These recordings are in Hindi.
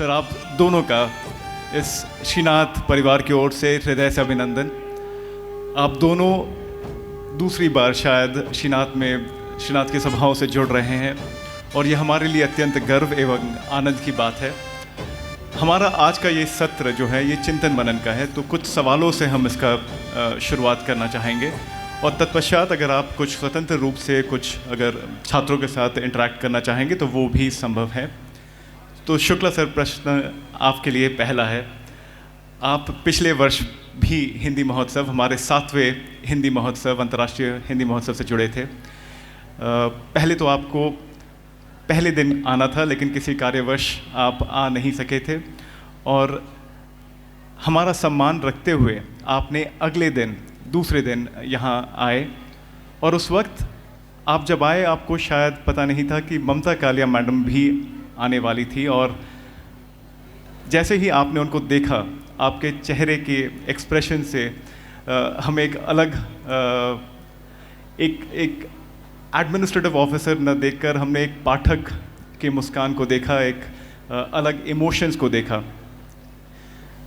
सर, आप दोनों का इस श्रीनाथ परिवार की ओर से हृदय से अभिनंदन। आप दोनों दूसरी बार शायद श्रीनाथ की सभाओं से जुड़ रहे हैं और ये हमारे लिए अत्यंत गर्व एवं आनंद की बात है। हमारा आज का ये सत्र जो है ये चिंतन मनन का है, तो कुछ सवालों से हम इसका शुरुआत करना चाहेंगे और तत्पश्चात अगर आप कुछ स्वतंत्र रूप से कुछ अगर छात्रों के साथ इंटरेक्ट करना चाहेंगे तो वो भी संभव है। तो शुक्ला सर, प्रश्न आपके लिए पहला है। आप पिछले वर्ष भी हिंदी महोत्सव, हमारे 7वें हिंदी महोत्सव, अंतर्राष्ट्रीय हिंदी महोत्सव से जुड़े थे। पहले तो आपको पहले दिन आना था, लेकिन किसी कार्यवश आप आ नहीं सके थे और हमारा सम्मान रखते हुए आपने अगले दिन, दूसरे दिन यहाँ आए और उस वक्त आप जब आए आपको शायद पता नहीं था कि ममता कालिया मैडम भी आने वाली थी और जैसे ही आपने उनको देखा, आपके चेहरे के एक्सप्रेशन से हमें एक अलग एक एडमिनिस्ट्रेटिव ऑफिसर न देखकर हमने एक पाठक के मुस्कान को देखा, एक अलग इमोशंस को देखा।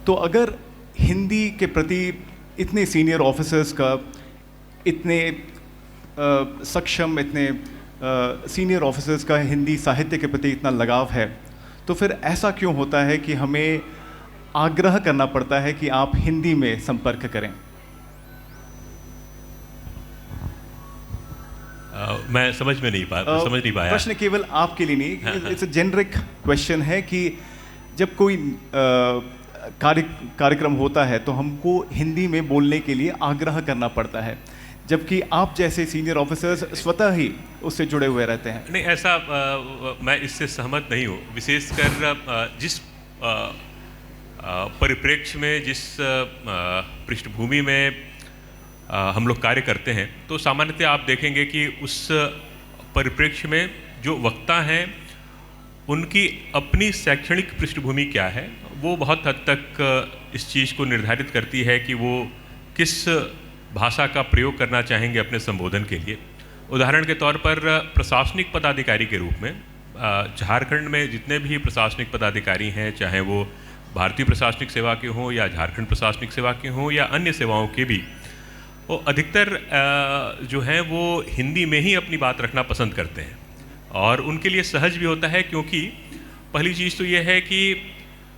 तो अगर हिंदी के प्रति इतने सीनियर ऑफिसर्स का इतने सक्षम, इतने सीनियर ऑफिसर्स का हिंदी साहित्य के प्रति इतना लगाव है, तो फिर ऐसा क्यों होता है कि हमें आग्रह करना पड़ता है कि आप हिंदी में संपर्क करें? मैं समझ नहीं पाया। प्रश्न केवल आपके लिए नहीं, इट्स अ जेनरिक क्वेश्चन है कि जब कोई कार्यक्रम होता है तो हमको हिंदी में बोलने के लिए आग्रह करना पड़ता है, जबकि आप जैसे सीनियर ऑफिसर्स स्वतः ही उससे जुड़े हुए रहते हैं। नहीं, ऐसा मैं इससे सहमत नहीं हूँ। विशेषकर जिस परिप्रेक्ष्य में, जिस पृष्ठभूमि में हम लोग कार्य करते हैं, तो सामान्यतः आप देखेंगे कि उस परिप्रेक्ष्य में जो वक्ता हैं उनकी अपनी शैक्षणिक पृष्ठभूमि क्या है, वो बहुत हद तक इस चीज़ को निर्धारित करती है कि वो किस भाषा का प्रयोग करना चाहेंगे अपने संबोधन के लिए। उदाहरण के तौर पर प्रशासनिक पदाधिकारी के रूप में झारखंड में जितने भी प्रशासनिक पदाधिकारी हैं, चाहे वो भारतीय प्रशासनिक सेवा के हों या झारखंड प्रशासनिक सेवा के हों या अन्य सेवाओं के भी, वो अधिकतर जो हैं वो हिंदी में ही अपनी बात रखना पसंद करते हैं और उनके लिए सहज भी होता है, क्योंकि पहली चीज़ तो ये है कि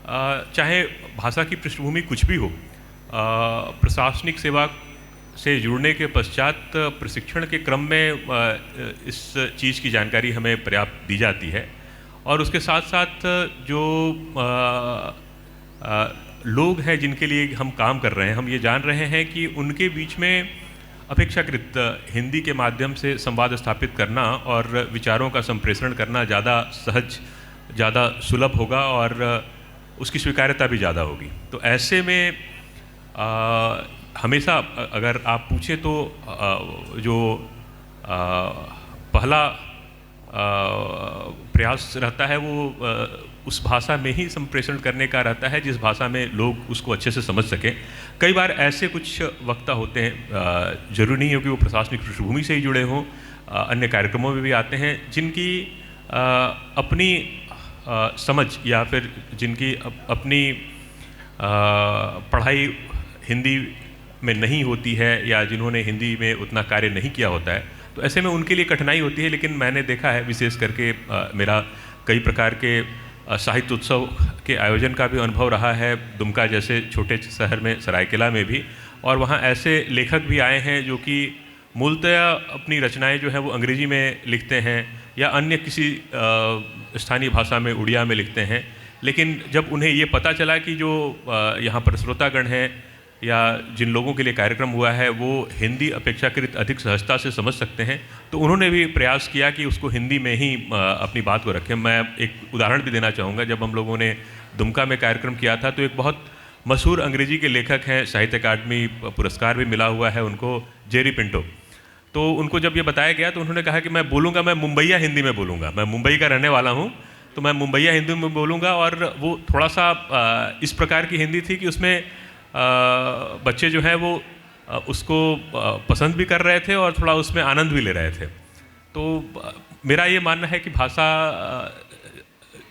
चाहे भाषा की पृष्ठभूमि कुछ भी हो, प्रशासनिक सेवा से जुड़ने के पश्चात प्रशिक्षण के क्रम में इस चीज़ की जानकारी हमें पर्याप्त दी जाती है और उसके साथ साथ जो लोग हैं जिनके लिए हम काम कर रहे हैं, हम ये जान रहे हैं कि उनके बीच में अपेक्षाकृत हिंदी के माध्यम से संवाद स्थापित करना और विचारों का संप्रेषण करना ज़्यादा सहज, ज़्यादा सुलभ होगा और उसकी स्वीकार्यता भी ज़्यादा होगी। तो ऐसे में हमेशा अगर आप पूछें तो जो पहला प्रयास रहता है वो उस भाषा में ही संप्रेषण करने का रहता है जिस भाषा में लोग उसको अच्छे से समझ सकें। कई बार ऐसे कुछ वक्ता होते हैं, जरूरी नहीं हो कि वो प्रशासनिक पृष्ठभूमि से ही जुड़े हों, अन्य कार्यक्रमों में भी आते हैं, जिनकी अपनी समझ या फिर जिनकी अपनी पढ़ाई हिंदी में नहीं होती है या जिन्होंने हिंदी में उतना कार्य नहीं किया होता है, तो ऐसे में उनके लिए कठिनाई होती है। लेकिन मैंने देखा है, विशेष करके मेरा कई प्रकार के साहित्य उत्सव के आयोजन का भी अनुभव रहा है, दुमका जैसे छोटे शहर में, सरायकेला में भी, और वहाँ ऐसे लेखक भी आए हैं जो कि मूलतः अपनी रचनाएं जो हैं वो अंग्रेजी में लिखते हैं या अन्य किसी स्थानीय भाषा में, उड़िया में लिखते हैं। लेकिन जब उन्हें ये पता चला कि जो यहाँ पर श्रोतागण हैं या जिन लोगों के लिए कार्यक्रम हुआ है वो हिंदी अपेक्षाकृत अधिक सहजता से समझ सकते हैं, तो उन्होंने भी प्रयास किया कि उसको हिंदी में ही अपनी बात को रखें। मैं एक उदाहरण भी देना चाहूँगा। जब हम लोगों ने दुमका में कार्यक्रम किया था तो एक बहुत मशहूर अंग्रेजी के लेखक हैं, साहित्य अकादमी पुरस्कार भी मिला हुआ है उनको, जेरी पिंटो। तो उनको जब ये बताया गया तो उन्होंने कहा कि मैं बोलूँगा, मैं मुंबईया हिंदी में बोलूँगा, मैं मुंबई का रहने वाला हूँ तो मैं मुंबईया हिंदी में बोलूँगा। और वो थोड़ा सा इस प्रकार की हिंदी थी कि उसमें बच्चे जो हैं वो उसको पसंद भी कर रहे थे और थोड़ा उसमें आनंद भी ले रहे थे। तो मेरा ये मानना है कि भाषा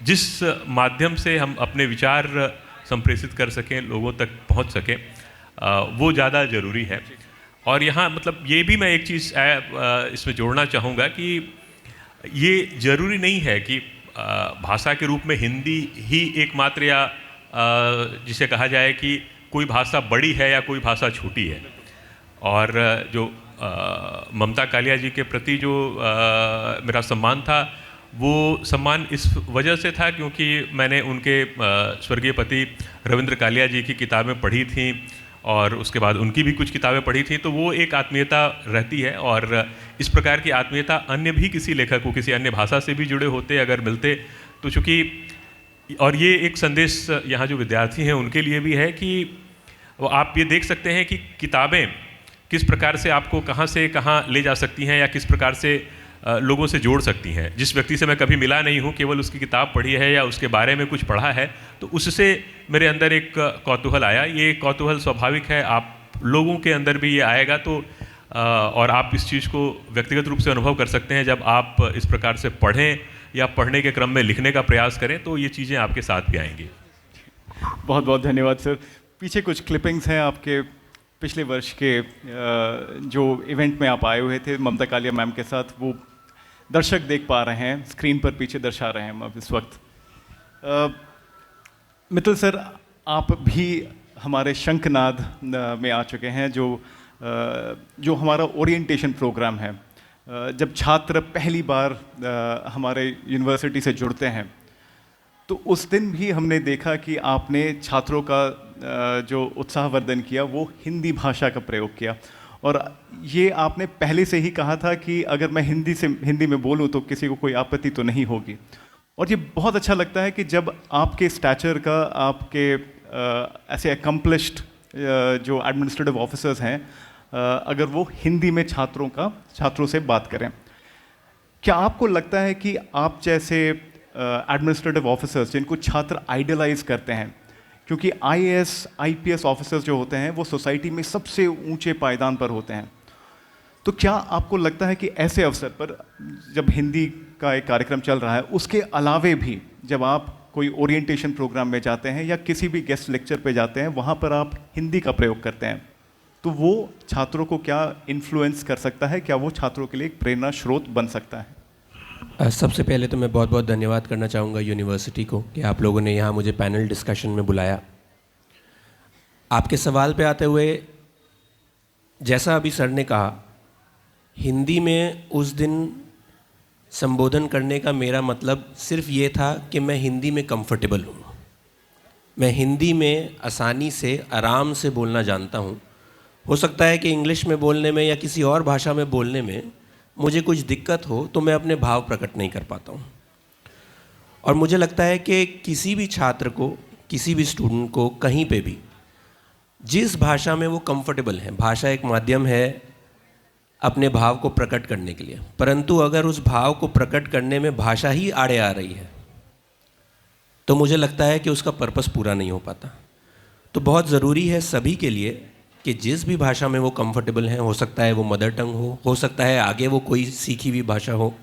जिस माध्यम से हम अपने विचार संप्रेषित कर सकें, लोगों तक पहुंच सकें, वो ज़्यादा ज़रूरी है। और यहाँ मतलब ये भी मैं एक चीज़ इसमें जोड़ना चाहूँगा कि ये ज़रूरी नहीं है कि भाषा के रूप में हिंदी ही एकमात्र या जिसे कहा जाए कि कोई भाषा बड़ी है या कोई भाषा छोटी है। और जो ममता कालिया जी के प्रति जो मेरा सम्मान था, वो सम्मान इस वजह से था क्योंकि मैंने उनके स्वर्गीय पति रविंद्र कालिया जी की किताबें पढ़ी थीं और उसके बाद उनकी भी कुछ किताबें पढ़ी थी, तो वो एक आत्मीयता रहती है। और इस प्रकार की आत्मीयता अन्य भी किसी लेखक को किसी अन्य भाषा से भी जुड़े होते अगर मिलते तो, चूँकि और ये एक संदेश यहाँ जो विद्यार्थी हैं उनके लिए भी है कि वो आप ये देख सकते हैं कि किताबें किस प्रकार से आपको कहाँ से कहाँ ले जा सकती हैं या किस प्रकार से लोगों से जोड़ सकती हैं। जिस व्यक्ति से मैं कभी मिला नहीं हूँ, केवल उसकी किताब पढ़ी है या उसके बारे में कुछ पढ़ा है, तो उससे मेरे अंदर एक कौतूहल आया। ये कौतूहल स्वाभाविक है, आप लोगों के अंदर भी ये आएगा। तो और आप इस चीज़ को व्यक्तिगत रूप से अनुभव कर सकते हैं जब आप इस प्रकार से पढ़ें या पढ़ने के क्रम में लिखने का प्रयास करें, तो ये चीज़ें आपके साथ भी आएंगी। बहुत बहुत धन्यवाद सर। पीछे कुछ क्लिपिंग्स हैं आपके पिछले वर्ष के जो इवेंट में आप आए हुए थे ममता कालिया मैम के साथ, वो दर्शक देख पा रहे हैं, स्क्रीन पर पीछे दर्शा रहे हैं हम इस वक्त। मित्तल सर, आप भी हमारे शंखनाद में आ चुके हैं, जो हमारा ओरिएंटेशन प्रोग्राम है। जब छात्र पहली बार हमारे यूनिवर्सिटी से जुड़ते हैं तो उस दिन भी हमने देखा कि आपने छात्रों का जो उत्साहवर्धन किया वो हिंदी भाषा का प्रयोग किया। और ये आपने पहले से ही कहा था कि अगर मैं हिंदी में बोलूं तो किसी को कोई आपत्ति तो नहीं होगी। और ये बहुत अच्छा लगता है कि जब आपके स्टैचर का, आपके ऐसे अकम्पलिश्ड जो एडमिनिस्ट्रेटिव ऑफिसर्स हैं, अगर वो हिंदी में छात्रों से बात करें। क्या आपको लगता है कि आप जैसे एडमिनिस्ट्रेटिव ऑफिसर्स जिनको छात्र आइडलाइज करते हैं, क्योंकि IAS IPS ऑफिसर्स जो होते हैं वो सोसाइटी में सबसे ऊंचे पायदान पर होते हैं, तो क्या आपको लगता है कि ऐसे अवसर पर जब हिंदी का एक कार्यक्रम चल रहा है, उसके अलावे भी जब आप कोई ओरिएंटेशन प्रोग्राम में जाते हैं या किसी भी गेस्ट लेक्चर पे जाते हैं, वहाँ पर आप हिंदी का प्रयोग करते हैं, तो वो छात्रों को क्या इन्फ्लुएंस कर सकता है? क्या वो छात्रों के लिए एक प्रेरणा स्रोत बन सकता है? सबसे पहले तो मैं बहुत बहुत धन्यवाद करना चाहूँगा यूनिवर्सिटी को कि आप लोगों ने यहाँ मुझे पैनल डिस्कशन में बुलाया। आपके सवाल पे आते हुए, जैसा अभी सर ने कहा, हिंदी में उस दिन संबोधन करने का मेरा मतलब सिर्फ ये था कि मैं हिंदी में कंफर्टेबल हूँ, मैं हिंदी में आसानी से आराम से बोलना जानता हूँ। हो सकता है कि इंग्लिश में बोलने में या किसी और भाषा में बोलने में मुझे कुछ दिक्कत हो तो मैं अपने भाव प्रकट नहीं कर पाता हूँ। और मुझे लगता है कि किसी भी छात्र को, किसी भी स्टूडेंट को कहीं पे भी जिस भाषा में वो कंफर्टेबल है, भाषा एक माध्यम है अपने भाव को प्रकट करने के लिए, परंतु अगर उस भाव को प्रकट करने में भाषा ही आड़े आ रही है तो मुझे लगता है कि उसका पर्पस पूरा नहीं हो पाता। तो बहुत ज़रूरी है सभी के लिए कि जिस भी भाषा में वो कंफर्टेबल हैं, हो सकता है वो मदर टंग हो सकता है आगे वो कोई सीखी हुई भाषा हो,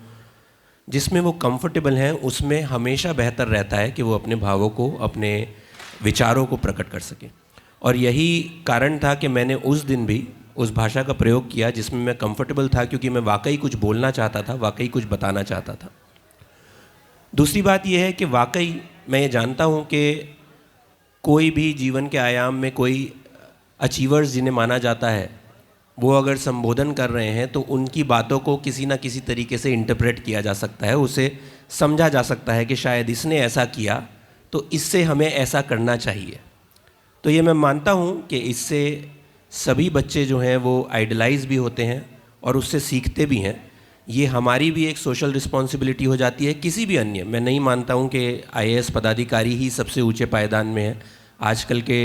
जिसमें वो कंफर्टेबल हैं उसमें हमेशा बेहतर रहता है कि वो अपने भावों को, अपने विचारों को प्रकट कर सकें। और यही कारण था कि मैंने उस दिन भी उस भाषा का प्रयोग किया जिसमें मैं कंफर्टेबल था, क्योंकि मैं वाकई कुछ बोलना चाहता था, वाकई कुछ बताना चाहता था। दूसरी बात यह है कि वाकई मैं ये जानता हूँ कि कोई भी जीवन के आयाम में कोई अचीवर्स जिन्हें माना जाता है, वो अगर संबोधन कर रहे हैं तो उनकी बातों को किसी ना किसी तरीके से इंटरप्रेट किया जा सकता है, उसे समझा जा सकता है कि शायद इसने ऐसा किया तो इससे हमें ऐसा करना चाहिए। तो ये मैं मानता हूँ कि इससे सभी बच्चे जो हैं वो आइडलाइज भी होते हैं और उससे सीखते भी हैं। ये हमारी भी एक सोशल रिस्पॉन्सिबिलिटी हो जाती है। किसी भी अन्य, मैं नहीं मानता हूँ कि IAS पदाधिकारी ही सबसे ऊंचे पायदान में है। आजकल के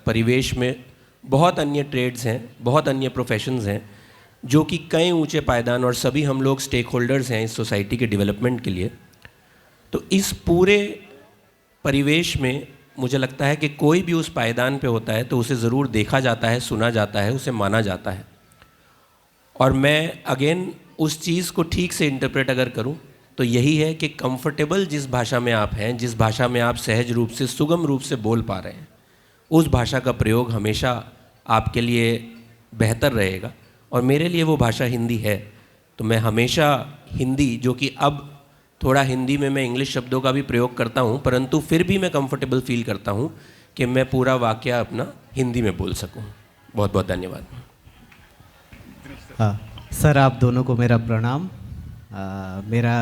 परिवेश में बहुत अन्य ट्रेड्स हैं, बहुत अन्य प्रोफेशंस हैं जो कि कई ऊंचे पायदान, और सभी हम लोग स्टेक होल्डर्स हैं इस सोसाइटी के डेवलपमेंट के लिए। तो इस पूरे परिवेश में मुझे लगता है कि कोई भी उस पायदान पे होता है तो उसे ज़रूर देखा जाता है, सुना जाता है, उसे माना जाता है। और मैं अगेन उस चीज़ को ठीक से इंटरप्रेट अगर करूं तो यही है कि कंफर्टेबल जिस भाषा में आप हैं, जिस भाषा में आप सहज रूप से, सुगम रूप से बोल पा रहे हैं, उस भाषा का प्रयोग हमेशा आपके लिए बेहतर रहेगा। और मेरे लिए वो भाषा हिंदी है, तो मैं हमेशा हिंदी, जो कि अब थोड़ा हिंदी में मैं इंग्लिश शब्दों का भी प्रयोग करता हूँ, परंतु फिर भी मैं कंफर्टेबल फील करता हूँ कि मैं पूरा वाक्य अपना हिंदी में बोल सकूँ। बहुत बहुत धन्यवाद। हाँ सर, आप दोनों को मेरा प्रणाम। मेरा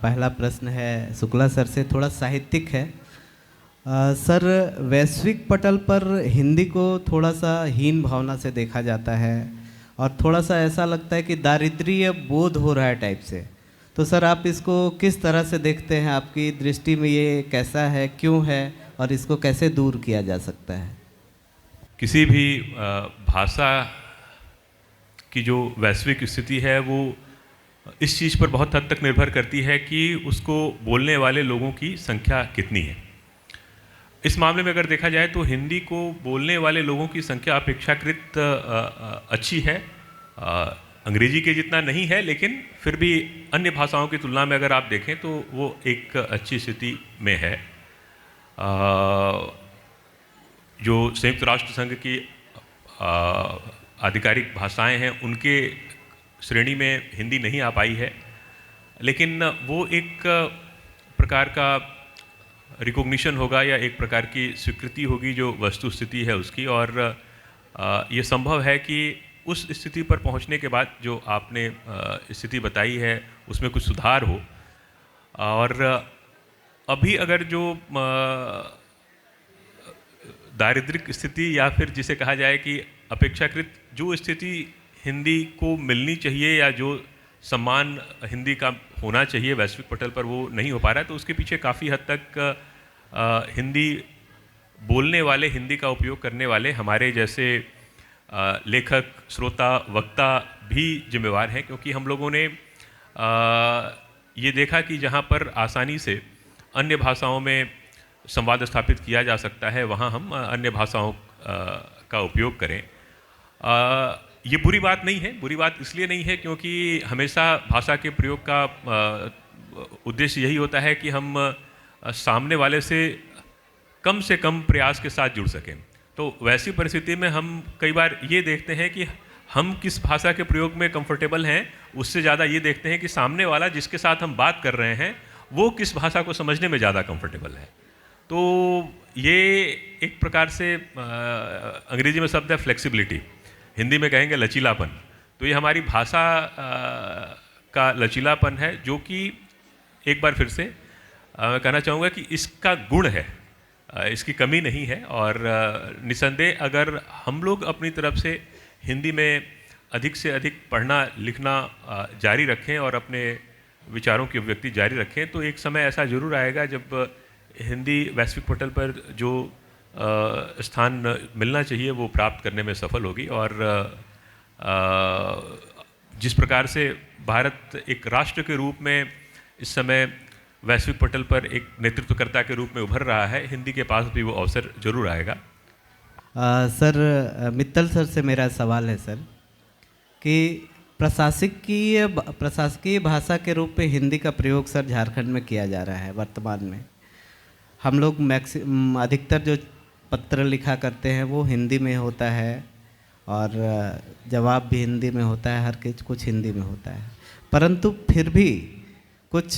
पहला प्रश्न है शुक्ला सर से, थोड़ा साहित्यिक है। सर, वैश्विक पटल पर हिंदी को थोड़ा सा हीन भावना से देखा जाता है और थोड़ा सा ऐसा लगता है कि दारिद्र्य बोध हो रहा है टाइप से। तो सर, आप इसको किस तरह से देखते हैं? आपकी दृष्टि में ये कैसा है, क्यों है और इसको कैसे दूर किया जा सकता है? किसी भी भाषा की जो वैश्विक स्थिति है वो इस चीज़ पर बहुत हद तक निर्भर करती है कि उसको बोलने वाले लोगों की संख्या कितनी है। इस मामले में अगर देखा जाए तो हिंदी को बोलने वाले लोगों की संख्या अपेक्षाकृत अच्छी है। अंग्रेजी के जितना नहीं है, लेकिन फिर भी अन्य भाषाओं की तुलना में अगर आप देखें तो वो एक अच्छी स्थिति में है। जो संयुक्त राष्ट्र संघ की आधिकारिक भाषाएं हैं, उनके श्रेणी में हिंदी नहीं आ पाई है, लेकिन वो एक प्रकार का रिकॉग्निशन होगा या एक प्रकार की स्वीकृति होगी जो वस्तु स्थिति है उसकी। और ये संभव है कि उस स्थिति पर पहुंचने के बाद जो आपने स्थिति बताई है उसमें कुछ सुधार हो। और अभी अगर जो दारिद्रिक स्थिति या फिर जिसे कहा जाए कि अपेक्षाकृत जो स्थिति हिंदी को मिलनी चाहिए या जो सम्मान हिंदी का होना चाहिए वैश्विक पटल पर, वो नहीं हो पा रहा है, तो उसके पीछे काफ़ी हद तक हिंदी बोलने वाले, हिंदी का उपयोग करने वाले हमारे जैसे लेखक, श्रोता, वक्ता भी जिम्मेवार हैं। क्योंकि हम लोगों ने ये देखा कि जहाँ पर आसानी से अन्य भाषाओं में संवाद स्थापित किया जा सकता है, वहाँ हम अन्य भाषाओं का उपयोग करें। ये बुरी बात नहीं है। बुरी बात इसलिए नहीं है क्योंकि हमेशा भाषा के प्रयोग का उद्देश्य यही होता है कि हम सामने वाले से कम प्रयास के साथ जुड़ सकें। तो वैसी परिस्थिति में हम कई बार ये देखते हैं कि हम किस भाषा के प्रयोग में कंफर्टेबल हैं, उससे ज़्यादा ये देखते हैं कि सामने वाला जिसके साथ हम बात कर रहे हैं वो किस भाषा को समझने में ज़्यादा कंफर्टेबल है। तो ये एक प्रकार से अंग्रेजी में शब्द है फ्लेक्सिबिलिटी, हिंदी में कहेंगे लचीलापन। तो ये हमारी भाषा का लचीलापन है, जो कि एक बार फिर से मैं कहना चाहूँगा कि इसका गुण है, इसकी कमी नहीं है। और निसंदेह अगर हम लोग अपनी तरफ से हिंदी में अधिक से अधिक पढ़ना लिखना जारी रखें और अपने विचारों की अभिव्यक्ति जारी रखें, तो एक समय ऐसा ज़रूर आएगा जब हिंदी वैश्विक पटल पर जो स्थान मिलना चाहिए वो प्राप्त करने में सफल होगी। और जिस प्रकार से भारत एक राष्ट्र के रूप में इस समय वैश्विक पटल पर एक नेतृत्वकर्ता के रूप में उभर रहा है, हिंदी के पास भी वो अवसर जरूर आएगा। सर, मित्तल सर से मेरा सवाल है सर कि प्रशासकीय भाषा के रूप में हिंदी का प्रयोग सर झारखंड में किया जा रहा है वर्तमान में। हम लोग अधिकतर जो पत्र लिखा करते हैं वो हिंदी में होता है और जवाब भी हिंदी में होता है, हर कुछ हिंदी में होता है। परंतु फिर भी कुछ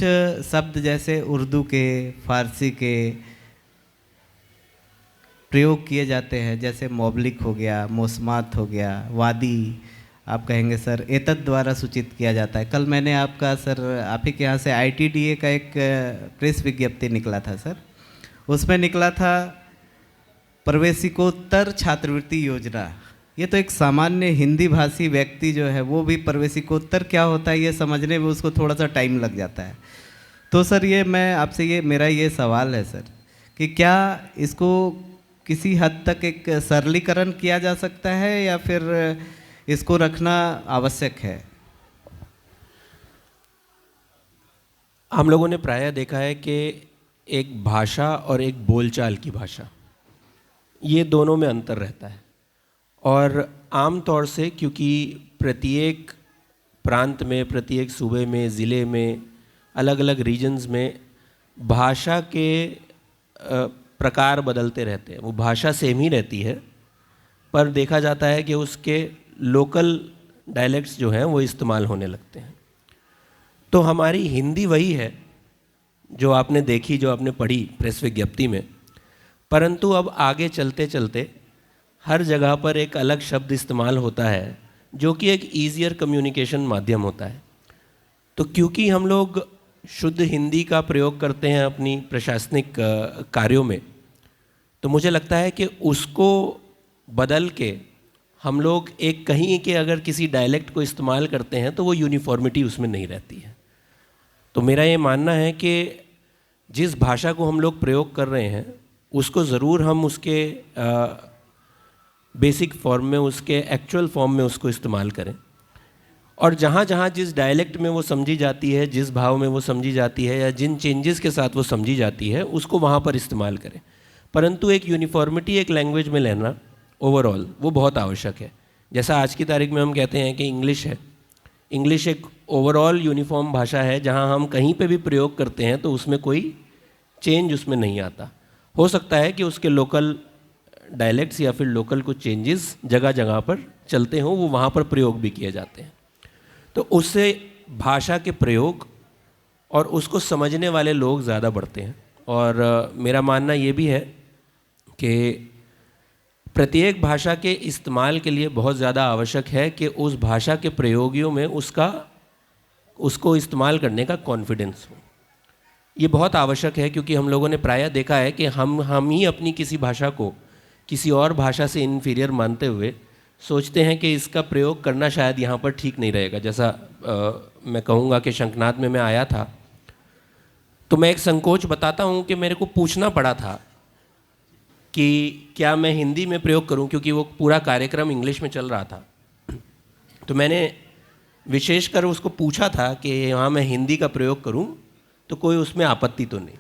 शब्द जैसे उर्दू के, फारसी के प्रयोग किए जाते हैं, जैसे मौबलिक हो गया, मौसमात हो गया, वादी आप कहेंगे सर, एतद द्वारा सूचित किया जाता है। कल मैंने आपका सर आप ही के यहाँ से ITDA का एक प्रेस विज्ञप्ति निकला था सर, उसमें निकला था प्रवेशिकोत्तर छात्रवृत्ति योजना। ये तो एक सामान्य हिंदी भाषी व्यक्ति जो है वो भी प्रवेशिकोत्तर क्या होता है ये समझने में उसको थोड़ा सा टाइम लग जाता है। तो सर ये मैं आपसे मेरा ये सवाल है सर कि क्या इसको किसी हद तक एक सरलीकरण किया जा सकता है या फिर इसको रखना आवश्यक है? हम लोगों ने प्रायः देखा है कि एक भाषा और एक बोलचाल की भाषा, ये दोनों में अंतर रहता है। और आम तौर से क्योंकि प्रत्येक प्रांत में, प्रत्येक सूबे में, ज़िले में अलग अलग रीजन्स में भाषा के प्रकार बदलते रहते हैं। वो भाषा सेम ही रहती है, पर देखा जाता है कि उसके लोकल डायलेक्ट्स जो हैं वो इस्तेमाल होने लगते हैं। तो हमारी हिंदी वही है जो आपने देखी, जो आपने पढ़ी प्रेस विज्ञप्ति में, परंतु अब आगे चलते चलते हर जगह पर एक अलग शब्द इस्तेमाल होता है जो कि एक ईजियर कम्युनिकेशन माध्यम होता है। तो क्योंकि हम लोग शुद्ध हिंदी का प्रयोग करते हैं अपनी प्रशासनिक कार्यों में, तो मुझे लगता है कि उसको बदल के हम लोग एक कहीं के अगर किसी डायलेक्ट को इस्तेमाल करते हैं तो वो यूनिफॉर्मिटी उसमें नहीं रहती है। तो मेरा ये मानना है कि जिस भाषा को हम लोग प्रयोग कर रहे हैं उसको ज़रूर हम उसके बेसिक फॉर्म में, उसके एक्चुअल फॉर्म में उसको इस्तेमाल करें, और जहाँ जहाँ जिस डायलेक्ट में वो समझी जाती है, जिस भाव में वो समझी जाती है, या जिन चेंजेस के साथ वो समझी जाती है, उसको वहाँ पर इस्तेमाल करें। परंतु एक यूनिफॉर्मिटी एक लैंग्वेज में लेना ओवरऑल वो बहुत आवश्यक है। जैसा आज की तारीख में हम कहते हैं कि इंग्लिश है, इंग्लिश एक ओवरऑल यूनिफॉर्म भाषा है, जहाँ हम कहीं पे भी प्रयोग करते हैं तो उसमें कोई चेंज उसमें नहीं आता। हो सकता है कि उसके लोकल डायलेक्ट्स या फिर लोकल कुछ चेंजेस जगह जगह पर चलते हों, वो वहाँ पर प्रयोग भी किए जाते हैं। तो उससे भाषा के प्रयोग और उसको समझने वाले लोग ज़्यादा बढ़ते हैं। और मेरा मानना ये भी है कि प्रत्येक भाषा के इस्तेमाल के लिए बहुत ज़्यादा आवश्यक है कि उस भाषा के प्रयोगियों में उसको इस्तेमाल करने का कॉन्फिडेंस हो। ये बहुत आवश्यक है, क्योंकि हम लोगों ने प्रायः देखा है कि हम ही अपनी किसी भाषा को किसी और भाषा से इन्फीरियर मानते हुए सोचते हैं कि इसका प्रयोग करना शायद यहाँ पर ठीक नहीं रहेगा। जैसा मैं कहूँगा कि शंखनाद में मैं आया था तो मैं एक संकोच बताता हूँ कि मेरे को पूछना पड़ा था कि क्या मैं हिंदी में प्रयोग करूं, क्योंकि वो पूरा कार्यक्रम इंग्लिश में चल रहा था। तो मैंने विशेषकर उसको पूछा था कि हाँ मैं हिंदी का प्रयोग करूं तो कोई उसमें आपत्ति तो नहीं।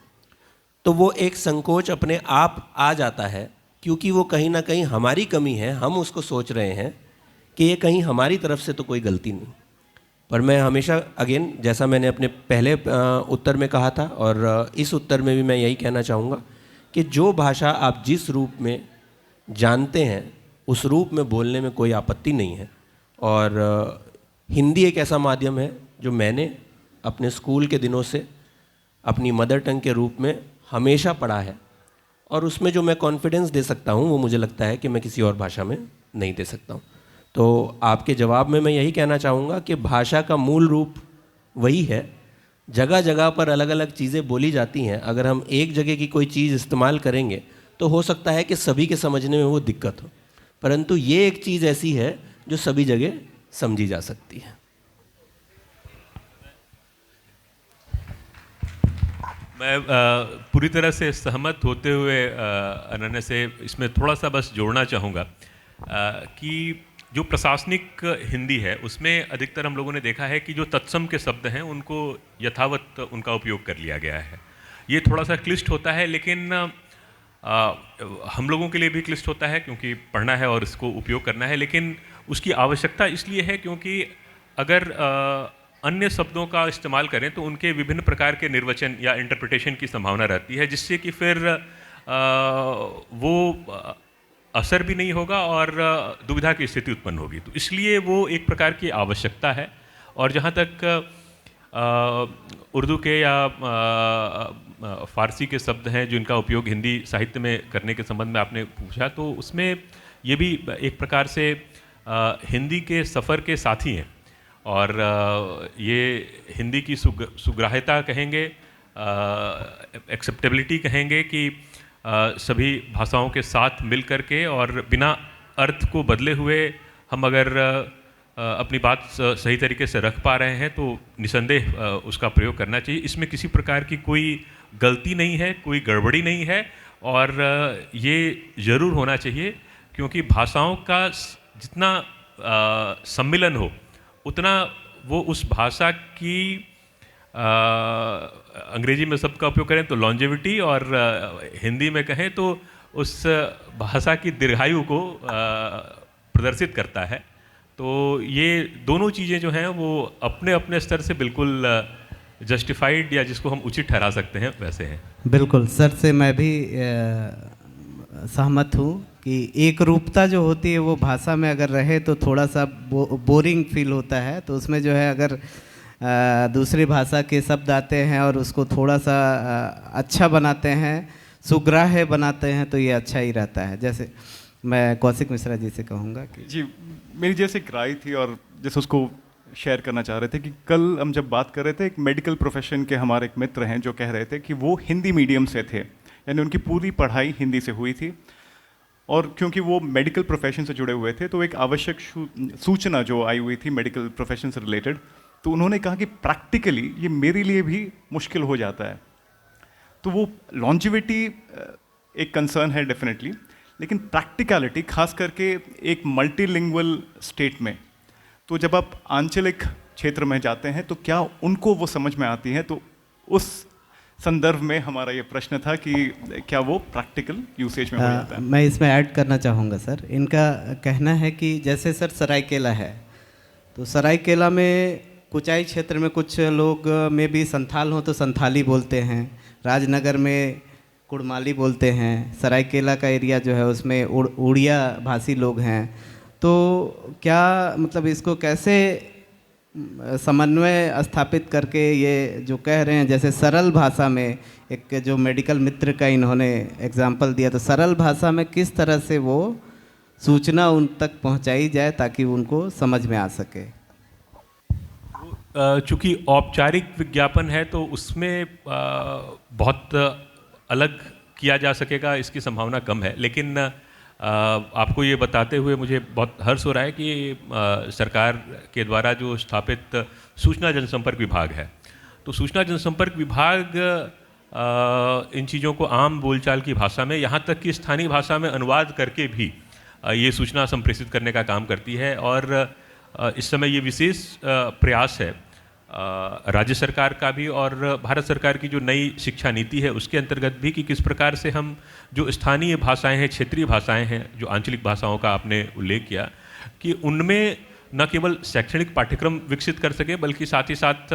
तो वो एक संकोच अपने आप आ जाता है, क्योंकि वो कहीं ना कहीं हमारी कमी है। हम उसको सोच रहे हैं कि ये कहीं हमारी तरफ से तो कोई गलती नहीं। पर मैं हमेशा अगेन, जैसा मैंने अपने पहले उत्तर में कहा था और इस उत्तर में भी मैं यही कहना चाहूँगा कि जो भाषा आप जिस रूप में जानते हैं उस रूप में बोलने में कोई आपत्ति नहीं है। और हिंदी एक ऐसा माध्यम है जो मैंने अपने स्कूल के दिनों से अपनी मदर टंग के रूप में हमेशा पढ़ा है, और उसमें जो मैं कॉन्फिडेंस दे सकता हूँ वो मुझे लगता है कि मैं किसी और भाषा में नहीं दे सकता हूँ। तो आपके जवाब में मैं यही कहना चाहूँगा कि भाषा का मूल रूप वही है। जगह जगह पर अलग अलग चीज़ें बोली जाती हैं। अगर हम एक जगह की कोई चीज़ इस्तेमाल करेंगे तो हो सकता है कि सभी के समझने में वो दिक्कत हो, परंतु ये एक चीज़ ऐसी है जो सभी जगह समझी जा सकती है। मैं पूरी तरह से सहमत होते हुए अनन्या से इसमें थोड़ा सा बस जोड़ना चाहूँगा कि जो प्रशासनिक हिंदी है उसमें अधिकतर हम लोगों ने देखा है कि जो तत्सम के शब्द हैं उनको यथावत उनका उपयोग कर लिया गया है। ये थोड़ा सा क्लिष्ट होता है, लेकिन हम लोगों के लिए भी क्लिष्ट होता है क्योंकि पढ़ना है और इसको उपयोग करना है। लेकिन उसकी आवश्यकता इसलिए है क्योंकि अगर अन्य शब्दों का इस्तेमाल करें तो उनके विभिन्न प्रकार के निर्वचन या इंटरप्रिटेशन की संभावना रहती है, जिससे कि फिर वो असर भी नहीं होगा और दुविधा की स्थिति उत्पन्न होगी। तो इसलिए वो एक प्रकार की आवश्यकता है। और जहाँ तक उर्दू के या फ़ारसी के शब्द हैं जिनका उपयोग हिंदी साहित्य में करने के संबंध में आपने पूछा, तो उसमें ये भी एक प्रकार से हिंदी के सफ़र के साथी हैं। और ये हिंदी की सुग्राह्यता कहेंगे, एक्सेप्टेबिलिटी कहेंगे कि सभी भाषाओं के साथ मिल कर के और बिना अर्थ को बदले हुए हम अगर अपनी बात सही तरीके से रख पा रहे हैं तो निसंदेह उसका प्रयोग करना चाहिए। इसमें किसी प्रकार की कोई गलती नहीं है, कोई गड़बड़ी नहीं है, और ये ज़रूर होना चाहिए क्योंकि भाषाओं का जितना सम्मिलन हो उतना वो उस भाषा की अंग्रेजी में शब्द का उपयोग करें तो लॉन्जेविटी, और हिंदी में कहें तो उस भाषा की दीर्घायु को प्रदर्शित करता है। तो ये दोनों चीज़ें जो हैं वो अपने अपने स्तर से बिल्कुल जस्टिफाइड या जिसको हम उचित ठहरा सकते हैं वैसे हैं। बिल्कुल सर से मैं भी सहमत हूँ कि एक रूपता जो होती है वो भाषा में अगर रहे तो थोड़ा सा बोरिंग फील होता है, तो उसमें जो है अगर दूसरी भाषा के शब्द आते हैं और उसको थोड़ा सा अच्छा बनाते हैं, सुग्राह्य बनाते हैं, तो ये अच्छा ही रहता है। जैसे मैं कौशिक मिश्रा जी से कहूँगा कि जी, मेरी जैसे एक राय थी और जैसे उसको शेयर करना चाह रहे थे कि कल हम जब बात कर रहे थे, एक मेडिकल प्रोफेशन के हमारे एक मित्र हैं जो कह रहे थे कि वो हिंदी मीडियम से थे, यानी उनकी पूरी पढ़ाई हिंदी से हुई थी, और क्योंकि वो मेडिकल प्रोफेशन से जुड़े हुए थे तो एक आवश्यक सूचना जो आई हुई थी मेडिकल प्रोफेशन से रिलेटेड, तो उन्होंने कहा कि प्रैक्टिकली ये मेरे लिए भी मुश्किल हो जाता है। तो वो लॉन्जिविटी एक कंसर्न है डेफिनेटली, लेकिन प्रैक्टिकलिटी खास करके एक मल्टीलिंगुअल स्टेट में, तो जब आप आंचलिक क्षेत्र में जाते हैं तो क्या उनको वो समझ में आती हैं, तो उस संदर्भ में हमारा ये प्रश्न था कि क्या वो प्रैक्टिकल यूसेज में हो जाता है। मैं इसमें ऐड करना चाहूँगा सर। इनका कहना है कि जैसे सर सरायकेला है, तो सरायकेला में कुचाई क्षेत्र में कुछ लोग में भी संथाल हो तो संथाली बोलते हैं, राजनगर में कुड़माली बोलते हैं, सरायकेला का एरिया जो है उसमें उड़िया भाषी लोग हैं। तो क्या मतलब इसको कैसे समन्वय स्थापित करके ये जो कह रहे हैं, जैसे सरल भाषा में, एक जो मेडिकल मित्र का इन्होंने एग्जाम्पल दिया, तो सरल भाषा में किस तरह से वो सूचना उन तक पहुंचाई जाए ताकि उनको समझ में आ सके। चूँकि औपचारिक विज्ञापन है तो उसमें बहुत अलग किया जा सकेगा, इसकी संभावना कम है, लेकिन आपको ये बताते हुए मुझे बहुत हर्ष हो रहा है कि सरकार के द्वारा जो स्थापित सूचना जनसंपर्क विभाग है, तो सूचना जनसंपर्क विभाग इन चीज़ों को आम बोलचाल की भाषा में, यहाँ तक कि स्थानीय भाषा में अनुवाद करके भी ये सूचना संप्रेषित करने का काम करती है। और इस समय ये विशेष प्रयास है राज्य सरकार का भी और भारत सरकार की जो नई शिक्षा नीति है उसके अंतर्गत भी, कि किस प्रकार से हम जो स्थानीय भाषाएं हैं, क्षेत्रीय भाषाएं हैं, जो आंचलिक भाषाओं का आपने उल्लेख किया, कि उनमें न केवल शैक्षणिक पाठ्यक्रम विकसित कर सके, बल्कि साथ ही साथ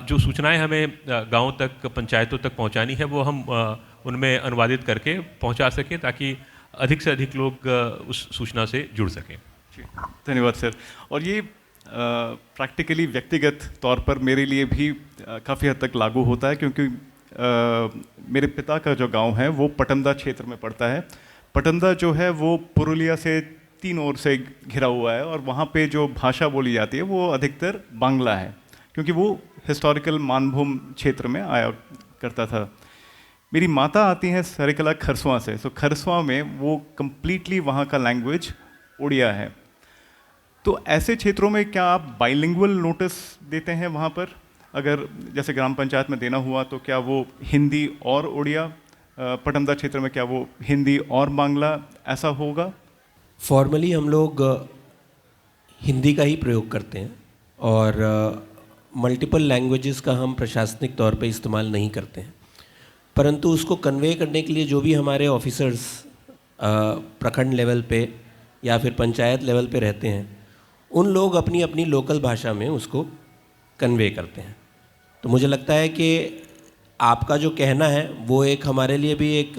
जो सूचनाएं हमें गाँव तक, पंचायतों तक पहुँचानी है, वो हम उनमें अनुवादित करके पहुँचा सकें, ताकि अधिक से अधिक लोग उस सूचना से जुड़ सकें। धन्यवाद सर। और ये प्रैक्टिकली व्यक्तिगत तौर पर मेरे लिए भी काफ़ी हद तक लागू होता है, क्योंकि मेरे पिता का जो गांव है वो पटमदा क्षेत्र में पड़ता है। पटमदा जो है वो पुरुलिया से 3 ओर से घिरा हुआ है, और वहाँ पे जो भाषा बोली जाती है वो अधिकतर बांग्ला है, क्योंकि वो हिस्टोरिकल मानभूम क्षेत्र में आया करता था। मेरी माता आती हैं सरायकेला खरसवां से, तो खरसवां में वो कम्प्लीटली वहाँ का लैंग्वेज उड़िया है। तो ऐसे क्षेत्रों में क्या आप बाइलिंगुअल नोटिस देते हैं वहाँ पर? अगर जैसे ग्राम पंचायत में देना हुआ तो क्या वो हिंदी और उड़िया, पटमदा क्षेत्र में क्या वो हिंदी और बांग्ला, ऐसा होगा? फॉर्मली हम लोग हिंदी का ही प्रयोग करते हैं और मल्टीपल लैंग्वेजेस का हम प्रशासनिक तौर पे इस्तेमाल नहीं करते हैं, परंतु उसको कन्वे करने के लिए जो भी हमारे ऑफिसर्स प्रखंड लेवल पे या फिर पंचायत लेवल पे रहते हैं, उन लोग अपनी अपनी लोकल भाषा में उसको कन्वे करते हैं। तो मुझे लगता है कि आपका जो कहना है वो एक हमारे लिए भी एक